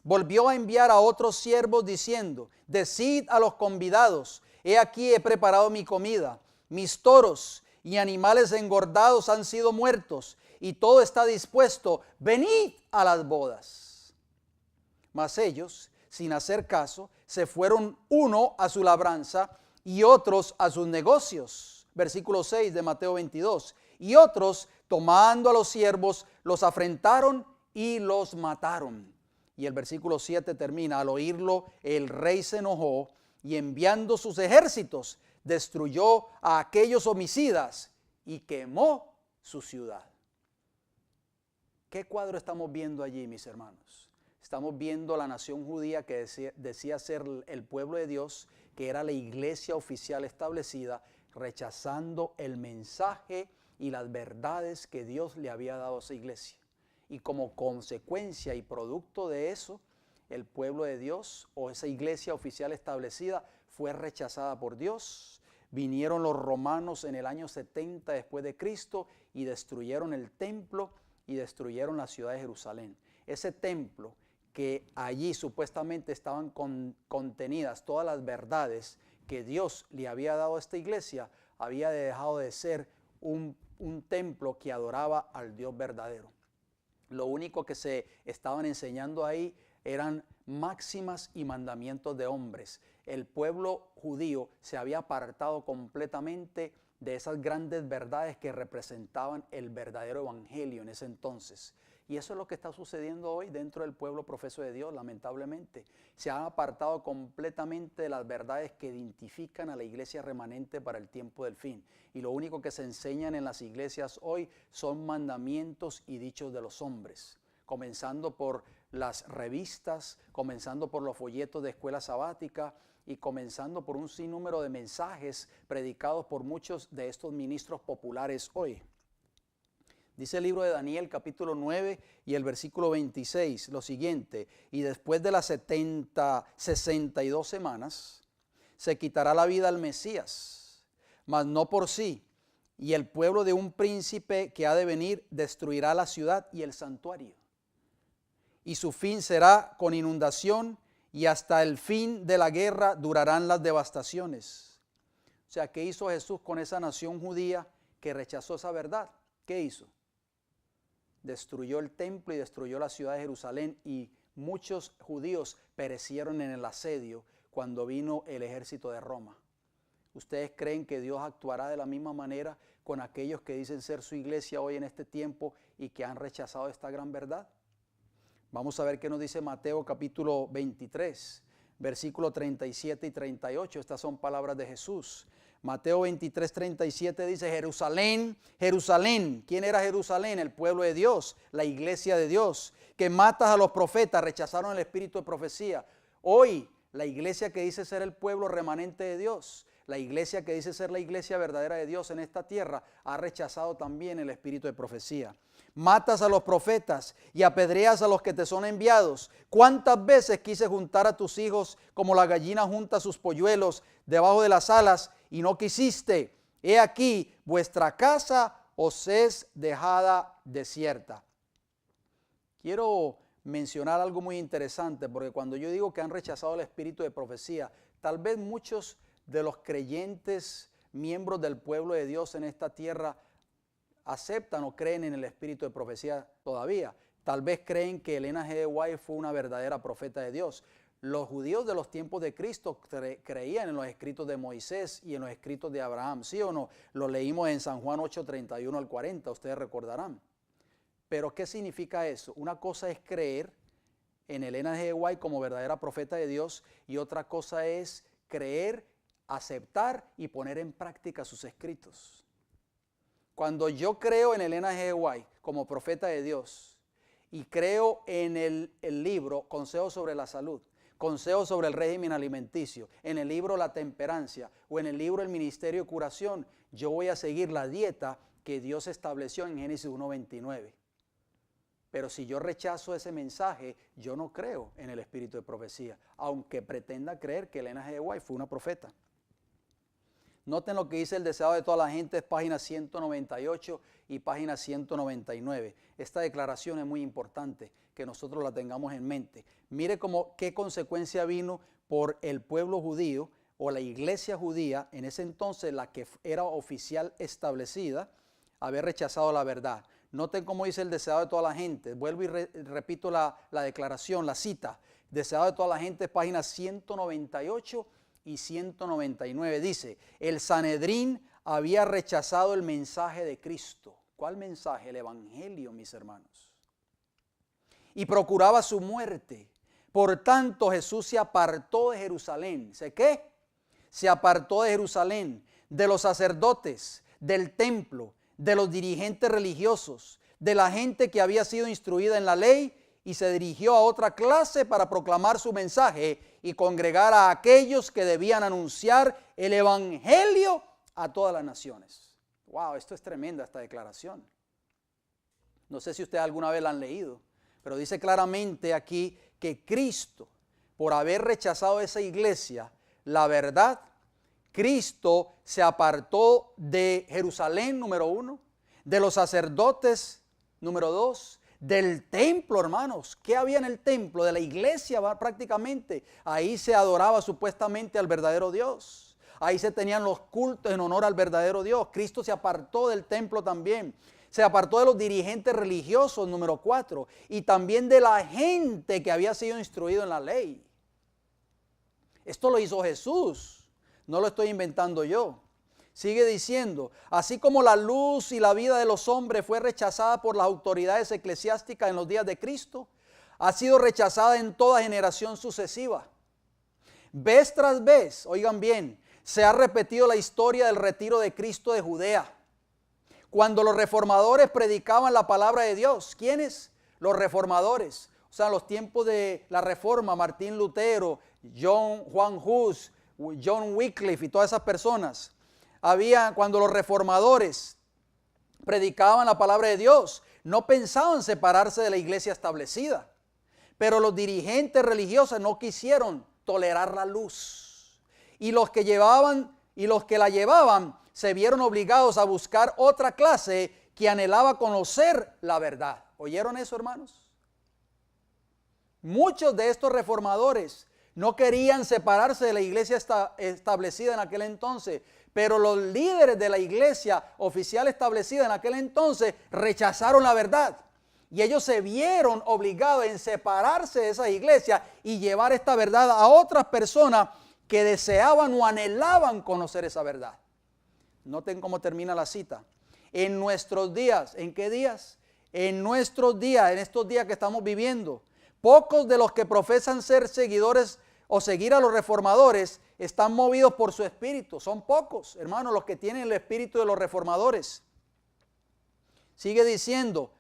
Volvió a enviar a otros siervos diciendo, decid a los convidados, he aquí he preparado mi comida, mis toros y animales engordados han sido muertos y todo está dispuesto, venid a las bodas. Mas ellos, sin hacer caso, se fueron uno a su labranza y otros a sus negocios. Versículo 6 de Mateo 22. Y otros, tomando a los siervos, los afrentaron y los mataron. Y el versículo 7 termina, al oírlo, el rey se enojó y enviando sus ejércitos, destruyó a aquellos homicidas y quemó su ciudad. ¿Qué cuadro estamos viendo allí, mis hermanos? Estamos viendo la nación judía que decía ser el pueblo de Dios, que era la iglesia oficial establecida, rechazando el mensaje y las verdades que Dios le había dado a esa iglesia. Y como consecuencia y producto de eso, el pueblo de Dios o esa iglesia oficial establecida fue rechazada por Dios. Vinieron los romanos en el año 70 después de Cristo y destruyeron el templo y destruyeron la ciudad de Jerusalén. Ese templo que allí supuestamente estaban contenidas todas las verdades que Dios le había dado a esta iglesia, había dejado de ser un templo que adoraba al Dios verdadero. Lo único que se estaban enseñando ahí eran máximas y mandamientos de hombres. El pueblo judío se había apartado completamente de esas grandes verdades que representaban el verdadero evangelio en ese entonces. Y eso es lo que está sucediendo hoy dentro del pueblo profeso de Dios, lamentablemente. Se han apartado completamente de las verdades que identifican a la iglesia remanente para el tiempo del fin. Y lo único que se enseñan en las iglesias hoy son mandamientos y dichos de los hombres, comenzando por las revistas, comenzando por los folletos de escuela sabática y comenzando por un sinnúmero de mensajes predicados por muchos de estos ministros populares hoy. Dice el libro de Daniel capítulo 9 y el versículo 26 lo siguiente, y después de las 62 semanas se quitará la vida al Mesías, mas no por sí, y el pueblo de un príncipe que ha de venir destruirá la ciudad y el santuario. Y su fin será con inundación y hasta el fin de la guerra durarán las devastaciones. O sea, ¿qué hizo Jesús con esa nación judía que rechazó esa verdad? ¿Qué hizo? Destruyó el templo y destruyó la ciudad de Jerusalén y muchos judíos perecieron en el asedio cuando vino el ejército de Roma. ¿Ustedes creen que Dios actuará de la misma manera con aquellos que dicen ser su iglesia hoy en este tiempo y que han rechazado esta gran verdad? Vamos a ver qué nos dice Mateo capítulo 23, versículos 37 y 38. Estas son palabras de Jesús. Mateo 23, 37 dice: Jerusalén, Jerusalén. ¿Quién era Jerusalén? El pueblo de Dios, la iglesia de Dios, que matas a los profetas, rechazaron el espíritu de profecía. Hoy, la iglesia que dice ser el pueblo remanente de Dios, la iglesia que dice ser la iglesia verdadera de Dios en esta tierra, ha rechazado también el espíritu de profecía. Matas a los profetas y apedreas a los que te son enviados. ¿Cuántas veces quise juntar a tus hijos como la gallina junta sus polluelos debajo de las alas y no quisiste? He aquí, vuestra casa os es dejada desierta. Quiero mencionar algo muy interesante, porque cuando yo digo que han rechazado el espíritu de profecía, tal vez muchos de los creyentes, miembros del pueblo de Dios en esta tierra, aceptan o creen en el espíritu de profecía todavía. Tal vez creen que Elena G. de White fue una verdadera profeta de Dios. Los judíos de los tiempos de Cristo creían en los escritos de Moisés y en los escritos de Abraham, ¿sí o no? Lo leímos en San Juan 8, 31 al 40, ustedes recordarán. Pero ¿qué significa eso? Una cosa es creer en Elena G. de White como verdadera profeta de Dios, y otra cosa es creer, aceptar y poner en práctica sus escritos. Cuando yo creo en Elena G. de White como profeta de Dios y creo en el libro Consejos sobre la Salud, Consejos sobre el régimen alimenticio, en el libro La Temperancia o en el libro El Ministerio de Curación, yo voy a seguir la dieta que Dios estableció en Génesis 1:29. Pero si yo rechazo ese mensaje, yo no creo en el espíritu de profecía, aunque pretenda creer que Elena G. de White fue una profeta. Noten lo que dice El deseado de toda la gente, es página 198 y página 199. Esta declaración es muy importante que nosotros la tengamos en mente. Mire qué consecuencia vino por el pueblo judío o la iglesia judía, en ese entonces la que era oficial establecida, haber rechazado la verdad. Noten cómo dice el deseado de toda la gente. Vuelvo y repito la declaración, la cita. Deseado de toda la gente, páginas 198 y 199. Dice: el Sanedrín había rechazado el mensaje de Cristo. ¿Cuál mensaje? El evangelio, mis hermanos. Y procuraba su muerte. Por tanto, Jesús se apartó de Jerusalén. ¿Sé qué? Se apartó de Jerusalén, de los sacerdotes, del templo, de los dirigentes religiosos, de la gente que había sido instruida en la ley, y se dirigió a otra clase para proclamar su mensaje y congregar a aquellos que debían anunciar el evangelio a todas las naciones. Wow, esto es tremenda, esta declaración. No sé si ustedes alguna vez la han leído, pero dice claramente aquí que Cristo, por haber rechazado esa iglesia, la verdad, Cristo se apartó de Jerusalén, número 1, de los sacerdotes, número 2, del templo, hermanos. ¿Qué había en el templo? De la iglesia prácticamente. Ahí se adoraba supuestamente al verdadero Dios. Ahí se tenían los cultos en honor al verdadero Dios. Cristo se apartó del templo también. Se apartó de los dirigentes religiosos, número 4, y también de la gente que había sido instruido en la ley. Esto lo hizo Jesús, no lo estoy inventando yo. Sigue diciendo: así como la luz y la vida de los hombres fue rechazada por las autoridades eclesiásticas en los días de Cristo, ha sido rechazada en toda generación sucesiva. Vez tras vez, oigan bien, se ha repetido la historia del retiro de Cristo de Judea. Cuando los reformadores predicaban la palabra de Dios, ¿quiénes? Los reformadores. O sea, en los tiempos de la Reforma, Martín Lutero, Juan Hus, John Wycliffe y todas esas personas. Cuando los reformadores predicaban la palabra de Dios, no pensaban separarse de la iglesia establecida. Pero los dirigentes religiosos no quisieron tolerar la luz. Y los que la llevaban se vieron obligados a buscar otra clase que anhelaba conocer la verdad. ¿Oyeron eso, hermanos? Muchos de estos reformadores no querían separarse de la iglesia establecida en aquel entonces, pero los líderes de la iglesia oficial establecida en aquel entonces rechazaron la verdad. Y ellos se vieron obligados en separarse de esa iglesia y llevar esta verdad a otras personas que deseaban o anhelaban conocer esa verdad. Noten cómo termina la cita. En nuestros días, ¿en qué días? En nuestros días, en estos días que estamos viviendo, Pocos de los que profesan ser seguidores o seguir a los reformadores están movidos por su espíritu. Son pocos, hermanos, los que tienen el espíritu de los reformadores. Sigue diciendo,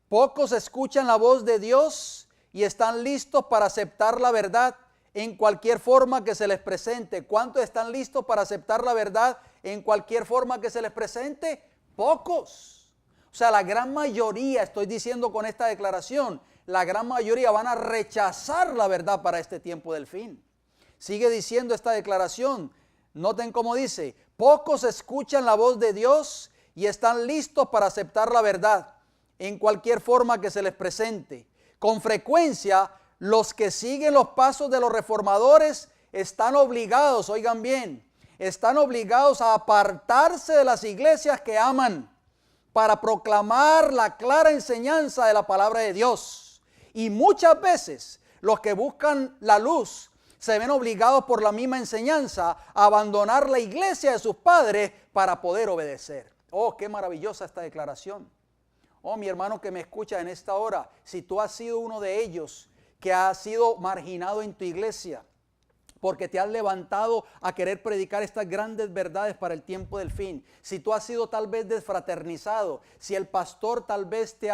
pocos escuchan la voz de Dios y están listos para aceptar la verdad en cualquier forma que se les presente. ¿Cuántos están listos para aceptar la verdad en cualquier forma que se les presente? Pocos. O sea, la gran mayoría, estoy diciendo con esta declaración, la gran mayoría van a rechazar la verdad para este tiempo del fin. Sigue diciendo esta declaración. Noten cómo dice, pocos escuchan la voz de Dios y están listos para aceptar la verdad en cualquier forma que se les presente. Con frecuencia, los que siguen los pasos de los reformadores están obligados, oigan bien, están obligados a apartarse de las iglesias que aman para proclamar la clara enseñanza de la palabra de Dios. Y muchas veces los que buscan la luz se ven obligados por la misma enseñanza a abandonar la iglesia de sus padres para poder obedecer. Oh, qué maravillosa esta declaración. Oh, mi hermano que me escucha en esta hora, si tú has sido uno de ellos que ha sido marginado en tu iglesia, porque te has levantado a querer predicar estas grandes verdades para el tiempo del fin. Si tú has sido tal vez desfraternizado, si el pastor tal vez te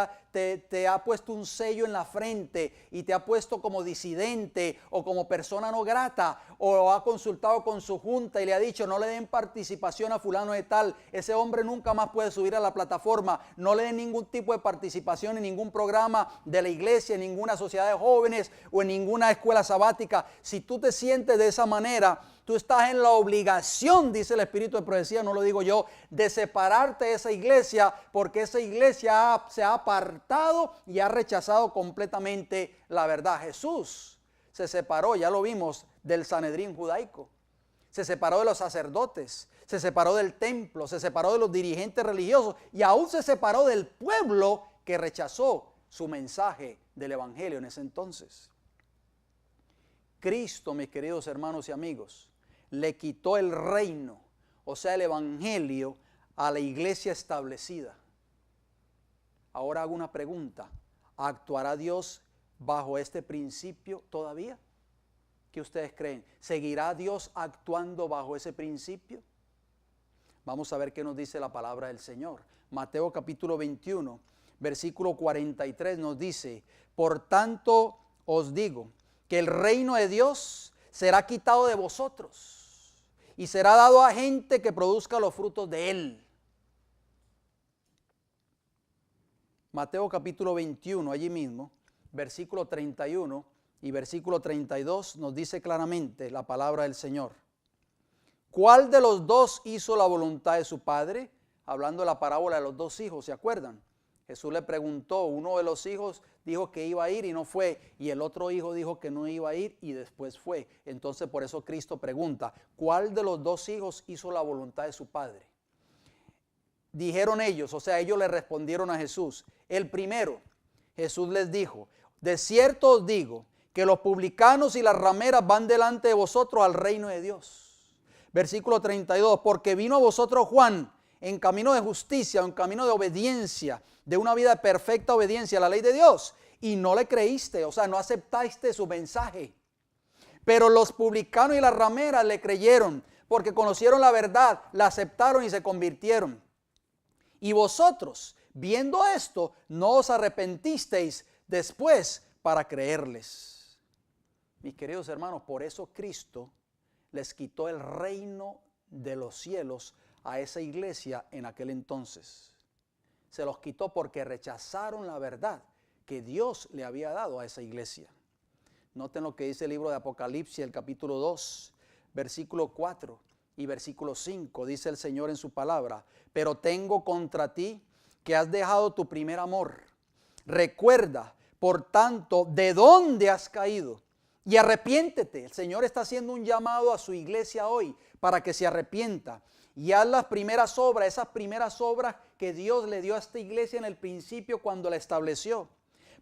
ha puesto un sello en la frente y te ha puesto como disidente o como persona no grata, o ha consultado con su junta y le ha dicho no le den participación a fulano de tal, ese hombre nunca más puede subir a la plataforma, no le den ningún tipo de participación en ningún programa de la iglesia, en ninguna sociedad de jóvenes o en ninguna escuela sabática. Si tú te sientes de esa manera, tú estás en la obligación, dice el Espíritu de Profecía, no lo digo yo, de separarte de esa iglesia, porque esa iglesia se ha apartado y ha rechazado completamente la verdad. Jesús se separó, ya lo vimos, del Sanedrín judaico, se separó de los sacerdotes, se separó del templo, se separó de los dirigentes religiosos y aún se separó del pueblo que rechazó su mensaje del evangelio en ese entonces. Cristo, mis queridos hermanos y amigos, le quitó el reino, o sea, el evangelio, a la iglesia establecida. Ahora hago una pregunta: ¿actuará Dios bajo este principio todavía? ¿Qué ustedes creen? ¿Seguirá Dios actuando bajo ese principio? Vamos a ver qué nos dice la palabra del Señor. Mateo capítulo 21, versículo 43 nos dice: por tanto os digo que el reino de Dios será quitado de vosotros y será dado a gente que produzca los frutos de él. Mateo capítulo 21, allí mismo, versículo 31 y versículo 32 nos dice claramente la palabra del Señor. ¿Cuál de los dos hizo la voluntad de su padre? Hablando de la parábola de los dos hijos, ¿se acuerdan? Jesús le preguntó, uno de los hijos dijo que iba a ir y no fue, y el otro hijo dijo que no iba a ir y después fue. Entonces por eso Cristo pregunta, ¿cuál de los dos hijos hizo la voluntad de su padre? Dijeron ellos, o sea, ellos le respondieron a Jesús, el primero. Jesús les dijo, de cierto os digo que los publicanos y las rameras van delante de vosotros al reino de Dios. Versículo 32, porque vino a vosotros Juan en camino de justicia, en camino de obediencia, de una vida de perfecta obediencia a la ley de Dios, y no le creíste, o sea, no aceptaste su mensaje. Pero los publicanos y las rameras le creyeron, porque conocieron la verdad, la aceptaron y se convirtieron. Y vosotros, viendo esto, no os arrepentisteis después para creerles. Mis queridos hermanos, por eso Cristo les quitó el reino de los cielos a esa iglesia en aquel entonces. Se los quitó porque rechazaron la verdad que Dios le había dado a esa iglesia. Noten lo que dice el libro de Apocalipsis, el capítulo 2, versículo 4 y versículo 5. Dice el Señor en su palabra, pero tengo contra ti que has dejado tu primer amor. Recuerda, por tanto, de dónde has caído y arrepiéntete. El Señor está haciendo un llamado a su iglesia hoy para que se arrepienta y haz las primeras obras, esas primeras obras que Dios le dio a esta iglesia en el principio cuando la estableció.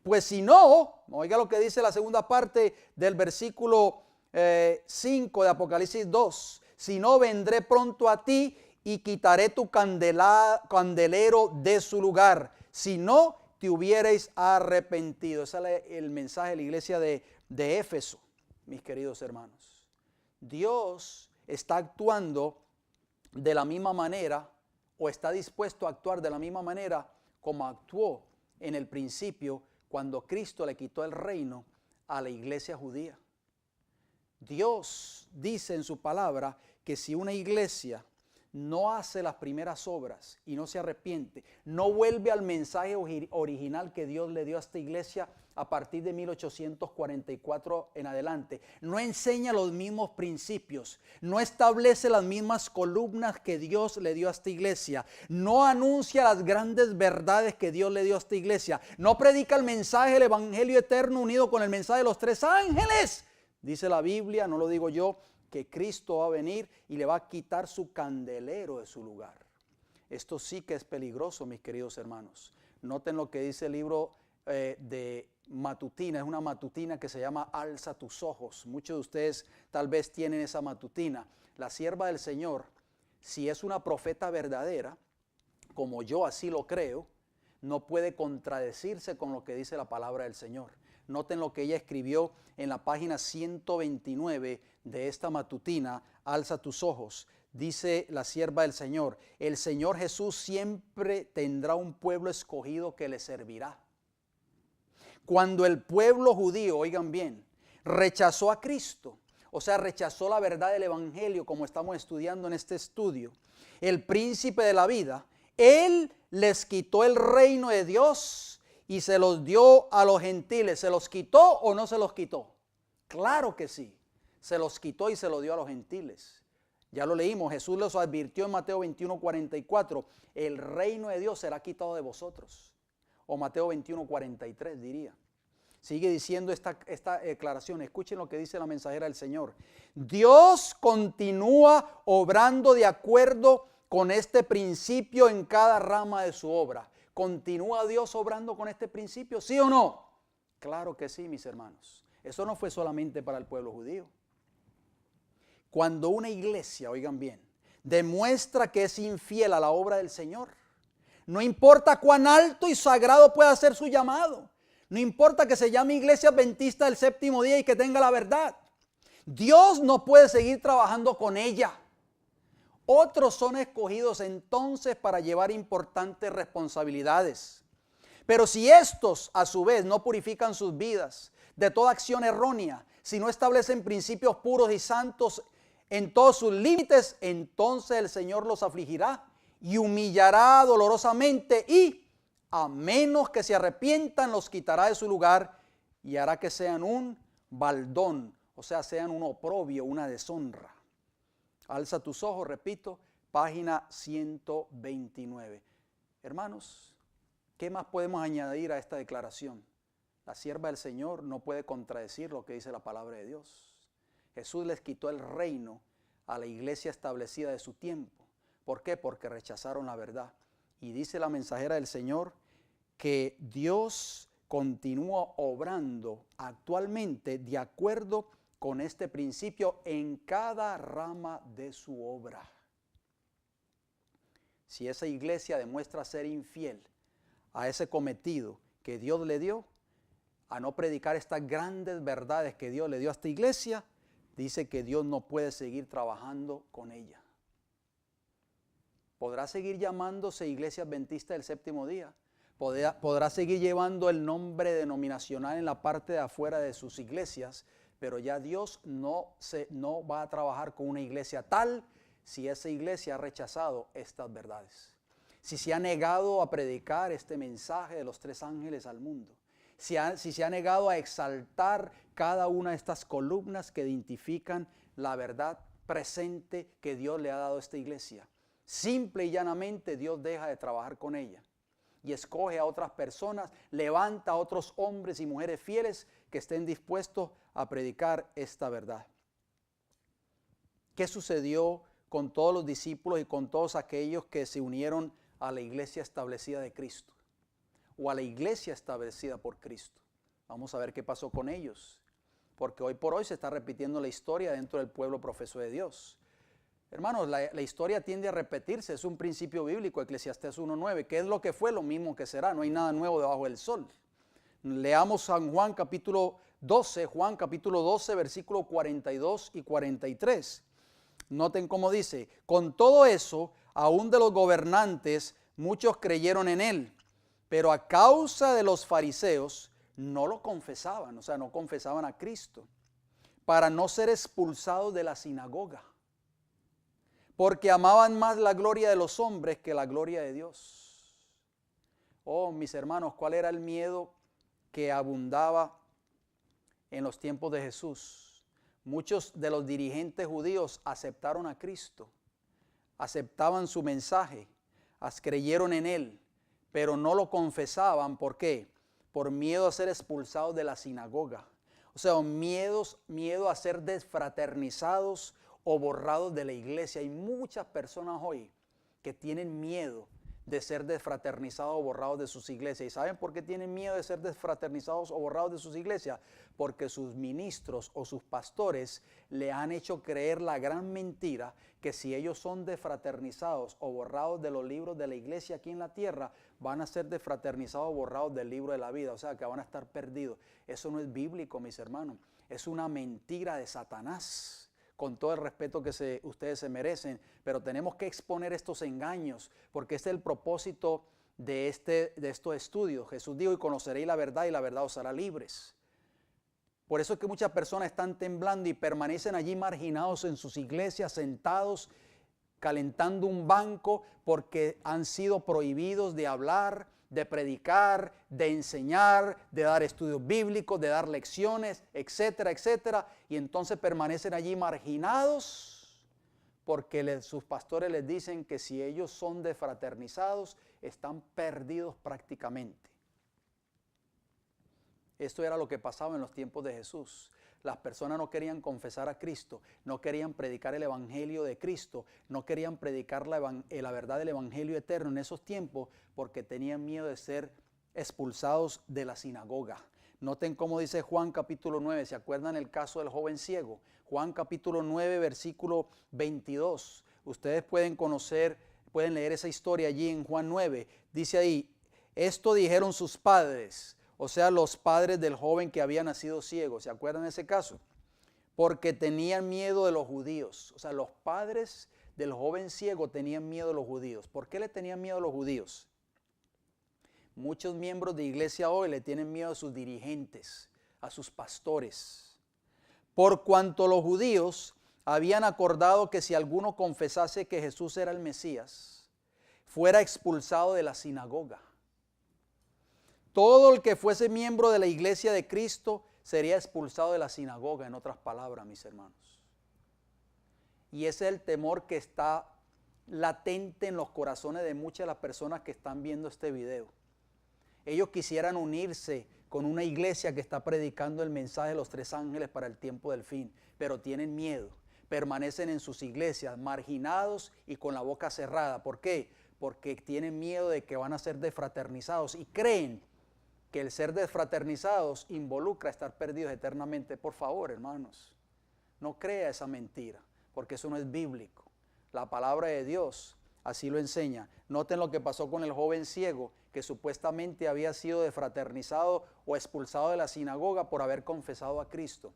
Pues si no, oiga lo que dice la segunda parte del versículo 5 de Apocalipsis 2, si no, vendré pronto a ti y quitaré tu candelero de su lugar. Si no, te hubierais arrepentido. Ese es el mensaje de la iglesia de Éfeso, mis queridos hermanos. Dios está actuando de la misma manera, o está dispuesto a actuar de la misma manera como actuó en el principio cuando Cristo le quitó el reino a la iglesia judía. Dios dice en su palabra que si una iglesia no hace las primeras obras y no se arrepiente, no vuelve al mensaje original que Dios le dio a esta iglesia a partir de 1844 en adelante, no enseña los mismos principios, no establece las mismas columnas que Dios le dio a esta iglesia, no anuncia las grandes verdades que Dios le dio a esta iglesia, no predica el mensaje del evangelio eterno unido con el mensaje de los tres ángeles. Dice la Biblia, no lo digo yo, que Cristo va a venir y le va a quitar su candelero de su lugar. Esto sí que es peligroso, mis queridos hermanos. Noten lo que dice el libro de matutina. Es una matutina que se llama Alza tus ojos. Muchos de ustedes tal vez tienen esa matutina. La sierva del Señor, si es una profeta verdadera, como yo así lo creo, no puede contradecirse con lo que dice la palabra del Señor. Noten lo que ella escribió en la página 129 de esta matutina, Alza tus ojos. Dice la sierva del Señor, el Señor Jesús siempre tendrá un pueblo escogido que le servirá. Cuando el pueblo judío, oigan bien, rechazó a Cristo, o sea, rechazó la verdad del evangelio como estamos estudiando en este estudio, el príncipe de la vida, Él les quitó el reino de Dios y se los dio a los gentiles. ¿Se los quitó o no se los quitó? Claro que sí, se los quitó y se los dio a los gentiles. Ya lo leímos, Jesús los advirtió en Mateo 21:44, el reino de Dios será quitado de vosotros. O Mateo 21:43 diría. Sigue diciendo esta declaración, escuchen lo que dice la mensajera del Señor. Dios continúa obrando de acuerdo con este principio en cada rama de su obra. ¿Continúa Dios obrando con este principio? ¿Sí o no? Claro que sí, mis hermanos. Eso no fue solamente para el pueblo judío. Cuando una iglesia, oigan bien, demuestra que es infiel a la obra del Señor, no importa cuán alto y sagrado pueda ser su llamado, no importa que se llame Iglesia Adventista del Séptimo Día y que tenga la verdad, Dios no puede seguir trabajando con ella. Otros son escogidos entonces para llevar importantes responsabilidades. Pero si estos a su vez no purifican sus vidas de toda acción errónea, si no establecen principios puros y santos en todos sus límites, entonces el Señor los afligirá y humillará dolorosamente y, a menos que se arrepientan, los quitará de su lugar y hará que sean un baldón, o sea, sean un oprobio, una deshonra. Alza tus ojos, repito, página 129. Hermanos, ¿qué más podemos añadir a esta declaración? La sierva del Señor no puede contradecir lo que dice la palabra de Dios. Jesús les quitó el reino a la iglesia establecida de su tiempo. ¿Por qué? Porque rechazaron la verdad. Y dice la mensajera del Señor que Dios continúa obrando actualmente de acuerdo con este principio en cada rama de su obra. Si esa iglesia demuestra ser infiel a ese cometido que Dios le dio, a no predicar estas grandes verdades que Dios le dio a esta iglesia, dice que Dios no puede seguir trabajando con ella. ¿Podrá seguir llamándose Iglesia Adventista del Séptimo Día? ¿Podrá seguir llevando el nombre denominacional en la parte de afuera de sus iglesias? Pero ya Dios no va a trabajar con una iglesia tal si esa iglesia ha rechazado estas verdades. Si se ha negado a predicar este mensaje de los tres ángeles al mundo. Si se ha negado a exaltar cada una de estas columnas que identifican la verdad presente que Dios le ha dado a esta iglesia. Simple y llanamente Dios deja de trabajar con ella y escoge a otras personas, levanta a otros hombres y mujeres fieles que estén dispuestos a predicar esta verdad. ¿Qué sucedió con todos los discípulos y con todos aquellos que se unieron a la iglesia establecida de Cristo o a la iglesia establecida por Cristo? Vamos a ver qué pasó con ellos, porque hoy por hoy se está repitiendo la historia dentro del pueblo profeso de Dios. Hermanos, la historia tiende a repetirse, es un principio bíblico, Eclesiastés 1:9. ¿Qué es lo que fue? Lo mismo que será, no hay nada nuevo debajo del sol. Leamos San Juan capítulo 12, versículo 42 y 43. Noten cómo dice: con todo eso, aún de los gobernantes, muchos creyeron en él, pero a causa de los fariseos no lo confesaban, o sea, no confesaban a Cristo, para no ser expulsados de la sinagoga, porque amaban más la gloria de los hombres que la gloria de Dios. Oh, mis hermanos, ¿cuál era el miedo que abundaba en los tiempos de Jesús? Muchos de los dirigentes judíos aceptaron a Cristo, aceptaban su mensaje, creyeron en él, pero no lo confesaban. ¿Por qué? Por miedo a ser expulsados de la sinagoga. O sea, miedo a ser desfraternizados o borrados de la iglesia. Hay muchas personas hoy que tienen miedo de ser desfraternizados o borrados de sus iglesias. ¿Y saben por qué tienen miedo de ser desfraternizados o borrados de sus iglesias? Porque sus ministros o sus pastores le han hecho creer la gran mentira que si ellos son desfraternizados o borrados de los libros de la iglesia aquí en la tierra, van a ser desfraternizados o borrados del libro de la vida, o sea que van a estar perdidos. Eso no es bíblico, mis hermanos, es una mentira de Satanás. Con todo el respeto que ustedes se merecen, pero tenemos que exponer estos engaños, porque este es el propósito de estos estudios. Jesús dijo: y conoceréis la verdad, y la verdad os hará libres. Por eso es que muchas personas están temblando y permanecen allí marginados en sus iglesias, sentados, calentando un banco, porque han sido prohibidos de hablar, de predicar, de enseñar, de dar estudios bíblicos, de dar lecciones, etcétera, etcétera. Y entonces permanecen allí marginados porque sus pastores les dicen que si ellos son desfraternizados, están perdidos prácticamente. Esto era lo que pasaba en los tiempos de Jesús. Las personas no querían confesar a Cristo, no querían predicar el evangelio de Cristo, no querían predicar la verdad del evangelio eterno en esos tiempos porque tenían miedo de ser expulsados de la sinagoga. Noten cómo dice Juan capítulo 9, ¿se acuerdan el caso del joven ciego? Juan capítulo 9, versículo 22. Ustedes pueden leer esa historia allí en Juan 9. Dice ahí: esto dijeron sus padres, o sea, los padres del joven que había nacido ciego. ¿Se acuerdan de ese caso? Porque tenían miedo de los judíos. O sea, los padres del joven ciego tenían miedo de los judíos. ¿Por qué le tenían miedo a los judíos? Muchos miembros de iglesia hoy le tienen miedo a sus dirigentes, a sus pastores. Por cuanto los judíos habían acordado que si alguno confesase que Jesús era el Mesías, fuera expulsado de la sinagoga. Todo el que fuese miembro de la iglesia de Cristo sería expulsado de la sinagoga, en otras palabras, mis hermanos. Y ese es el temor que está latente en los corazones de muchas de las personas que están viendo este video. Ellos quisieran unirse con una iglesia que está predicando el mensaje de los 3 ángeles para el tiempo del fin, pero tienen miedo, permanecen en sus iglesias marginados y con la boca cerrada. ¿Por qué? Porque tienen miedo de que van a ser desfraternizados y creen que el ser desfraternizados involucra estar perdidos eternamente. Por favor, hermanos, no crea esa mentira, porque eso no es bíblico. La palabra de Dios así lo enseña. Noten lo que pasó con el joven ciego, que supuestamente había sido desfraternizado o expulsado de la sinagoga por haber confesado a Cristo.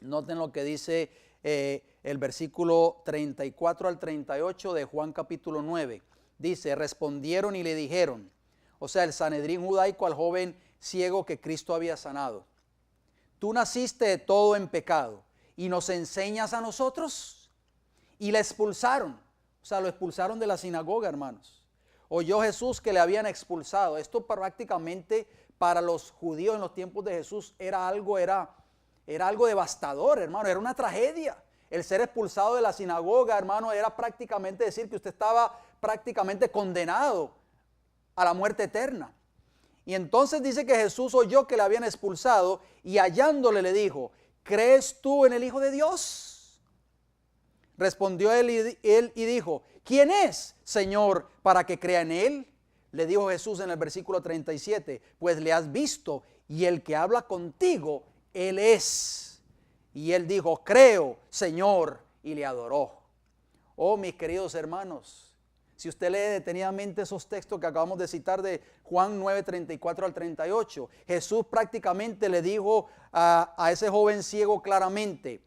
Noten lo que dice el versículo 34 al 38 de Juan capítulo 9. Dice: respondieron y le dijeron, o sea, el Sanedrín judaico, al joven ciego que Cristo había sanado: tú naciste de todo en pecado y nos enseñas a nosotros. Y le expulsaron, o sea, lo expulsaron de la sinagoga, hermanos. Oyó Jesús que le habían expulsado. Esto prácticamente para los judíos en los tiempos de Jesús era algo devastador, hermano, era una tragedia. El ser expulsado de la sinagoga, hermano, era prácticamente decir que usted estaba prácticamente condenado a la muerte eterna. Y entonces dice que Jesús oyó que le habían expulsado y hallándole le dijo: ¿crees tú en el Hijo de Dios? Respondió él y dijo: ¿quién es, Señor, para que crea en él? Le dijo Jesús en el versículo 37: pues le has visto y el que habla contigo, él es. Y él dijo: creo, Señor, y le adoró. Oh, mis queridos hermanos, si usted lee detenidamente esos textos que acabamos de citar de Juan 9, 34 al 38, Jesús prácticamente le dijo a ese joven ciego claramente: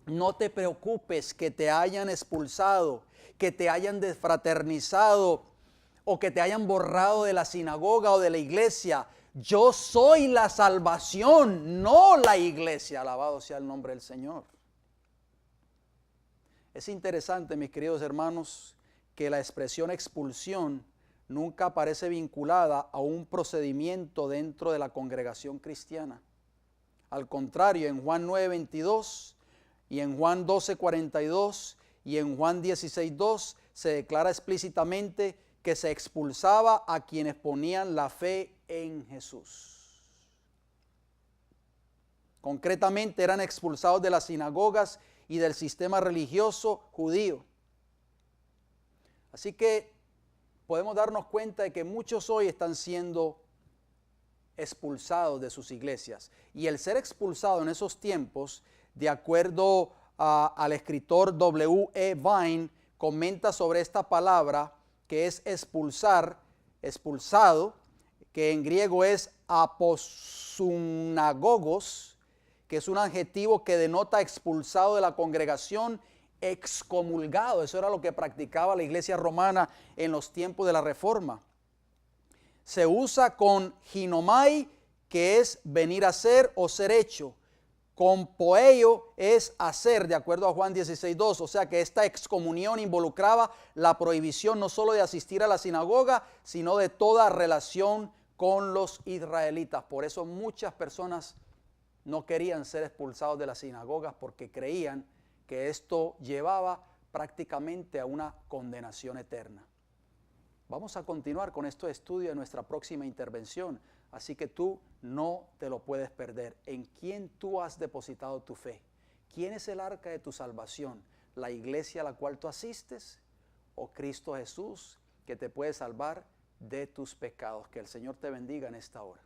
no te preocupes que te hayan expulsado, que te hayan desfraternizado o que te hayan borrado de la sinagoga o de la iglesia. Yo soy la salvación, no la iglesia. Alabado sea el nombre del Señor. Es interesante, mis queridos hermanos, que la expresión expulsión nunca aparece vinculada a un procedimiento dentro de la congregación cristiana. Al contrario, en Juan 9:22 y en Juan 12:42 y en Juan 16:2 se declara explícitamente que se expulsaba a quienes ponían la fe en Jesús. Concretamente eran expulsados de las sinagogas y del sistema religioso judío. Así que podemos darnos cuenta de que muchos hoy están siendo expulsados de sus iglesias. Y el ser expulsado en esos tiempos, de acuerdo al escritor W.E. Vine, comenta sobre esta palabra que es expulsar, expulsado, que en griego es aposunagogos, que es un adjetivo que denota expulsado de la congregación, excomulgado. Eso era lo que practicaba la iglesia romana en los tiempos de la Reforma. Se usa con ginomai, que es venir a ser o ser hecho. Con poeio es hacer, de acuerdo a Juan 16:2. O sea que esta excomunión involucraba la prohibición no solo de asistir a la sinagoga, sino de toda relación con los israelitas. Por eso muchas personas no querían ser expulsados de las sinagogas, porque creían que esto llevaba prácticamente a una condenación eterna. Vamos a continuar con estos estudios en nuestra próxima intervención, así que tú no te lo puedes perder. ¿En quién tú has depositado tu fe? ¿Quién es el arca de tu salvación? ¿La iglesia a la cual tú asistes o Cristo Jesús, que te puede salvar de tus pecados? Que el Señor te bendiga en esta hora.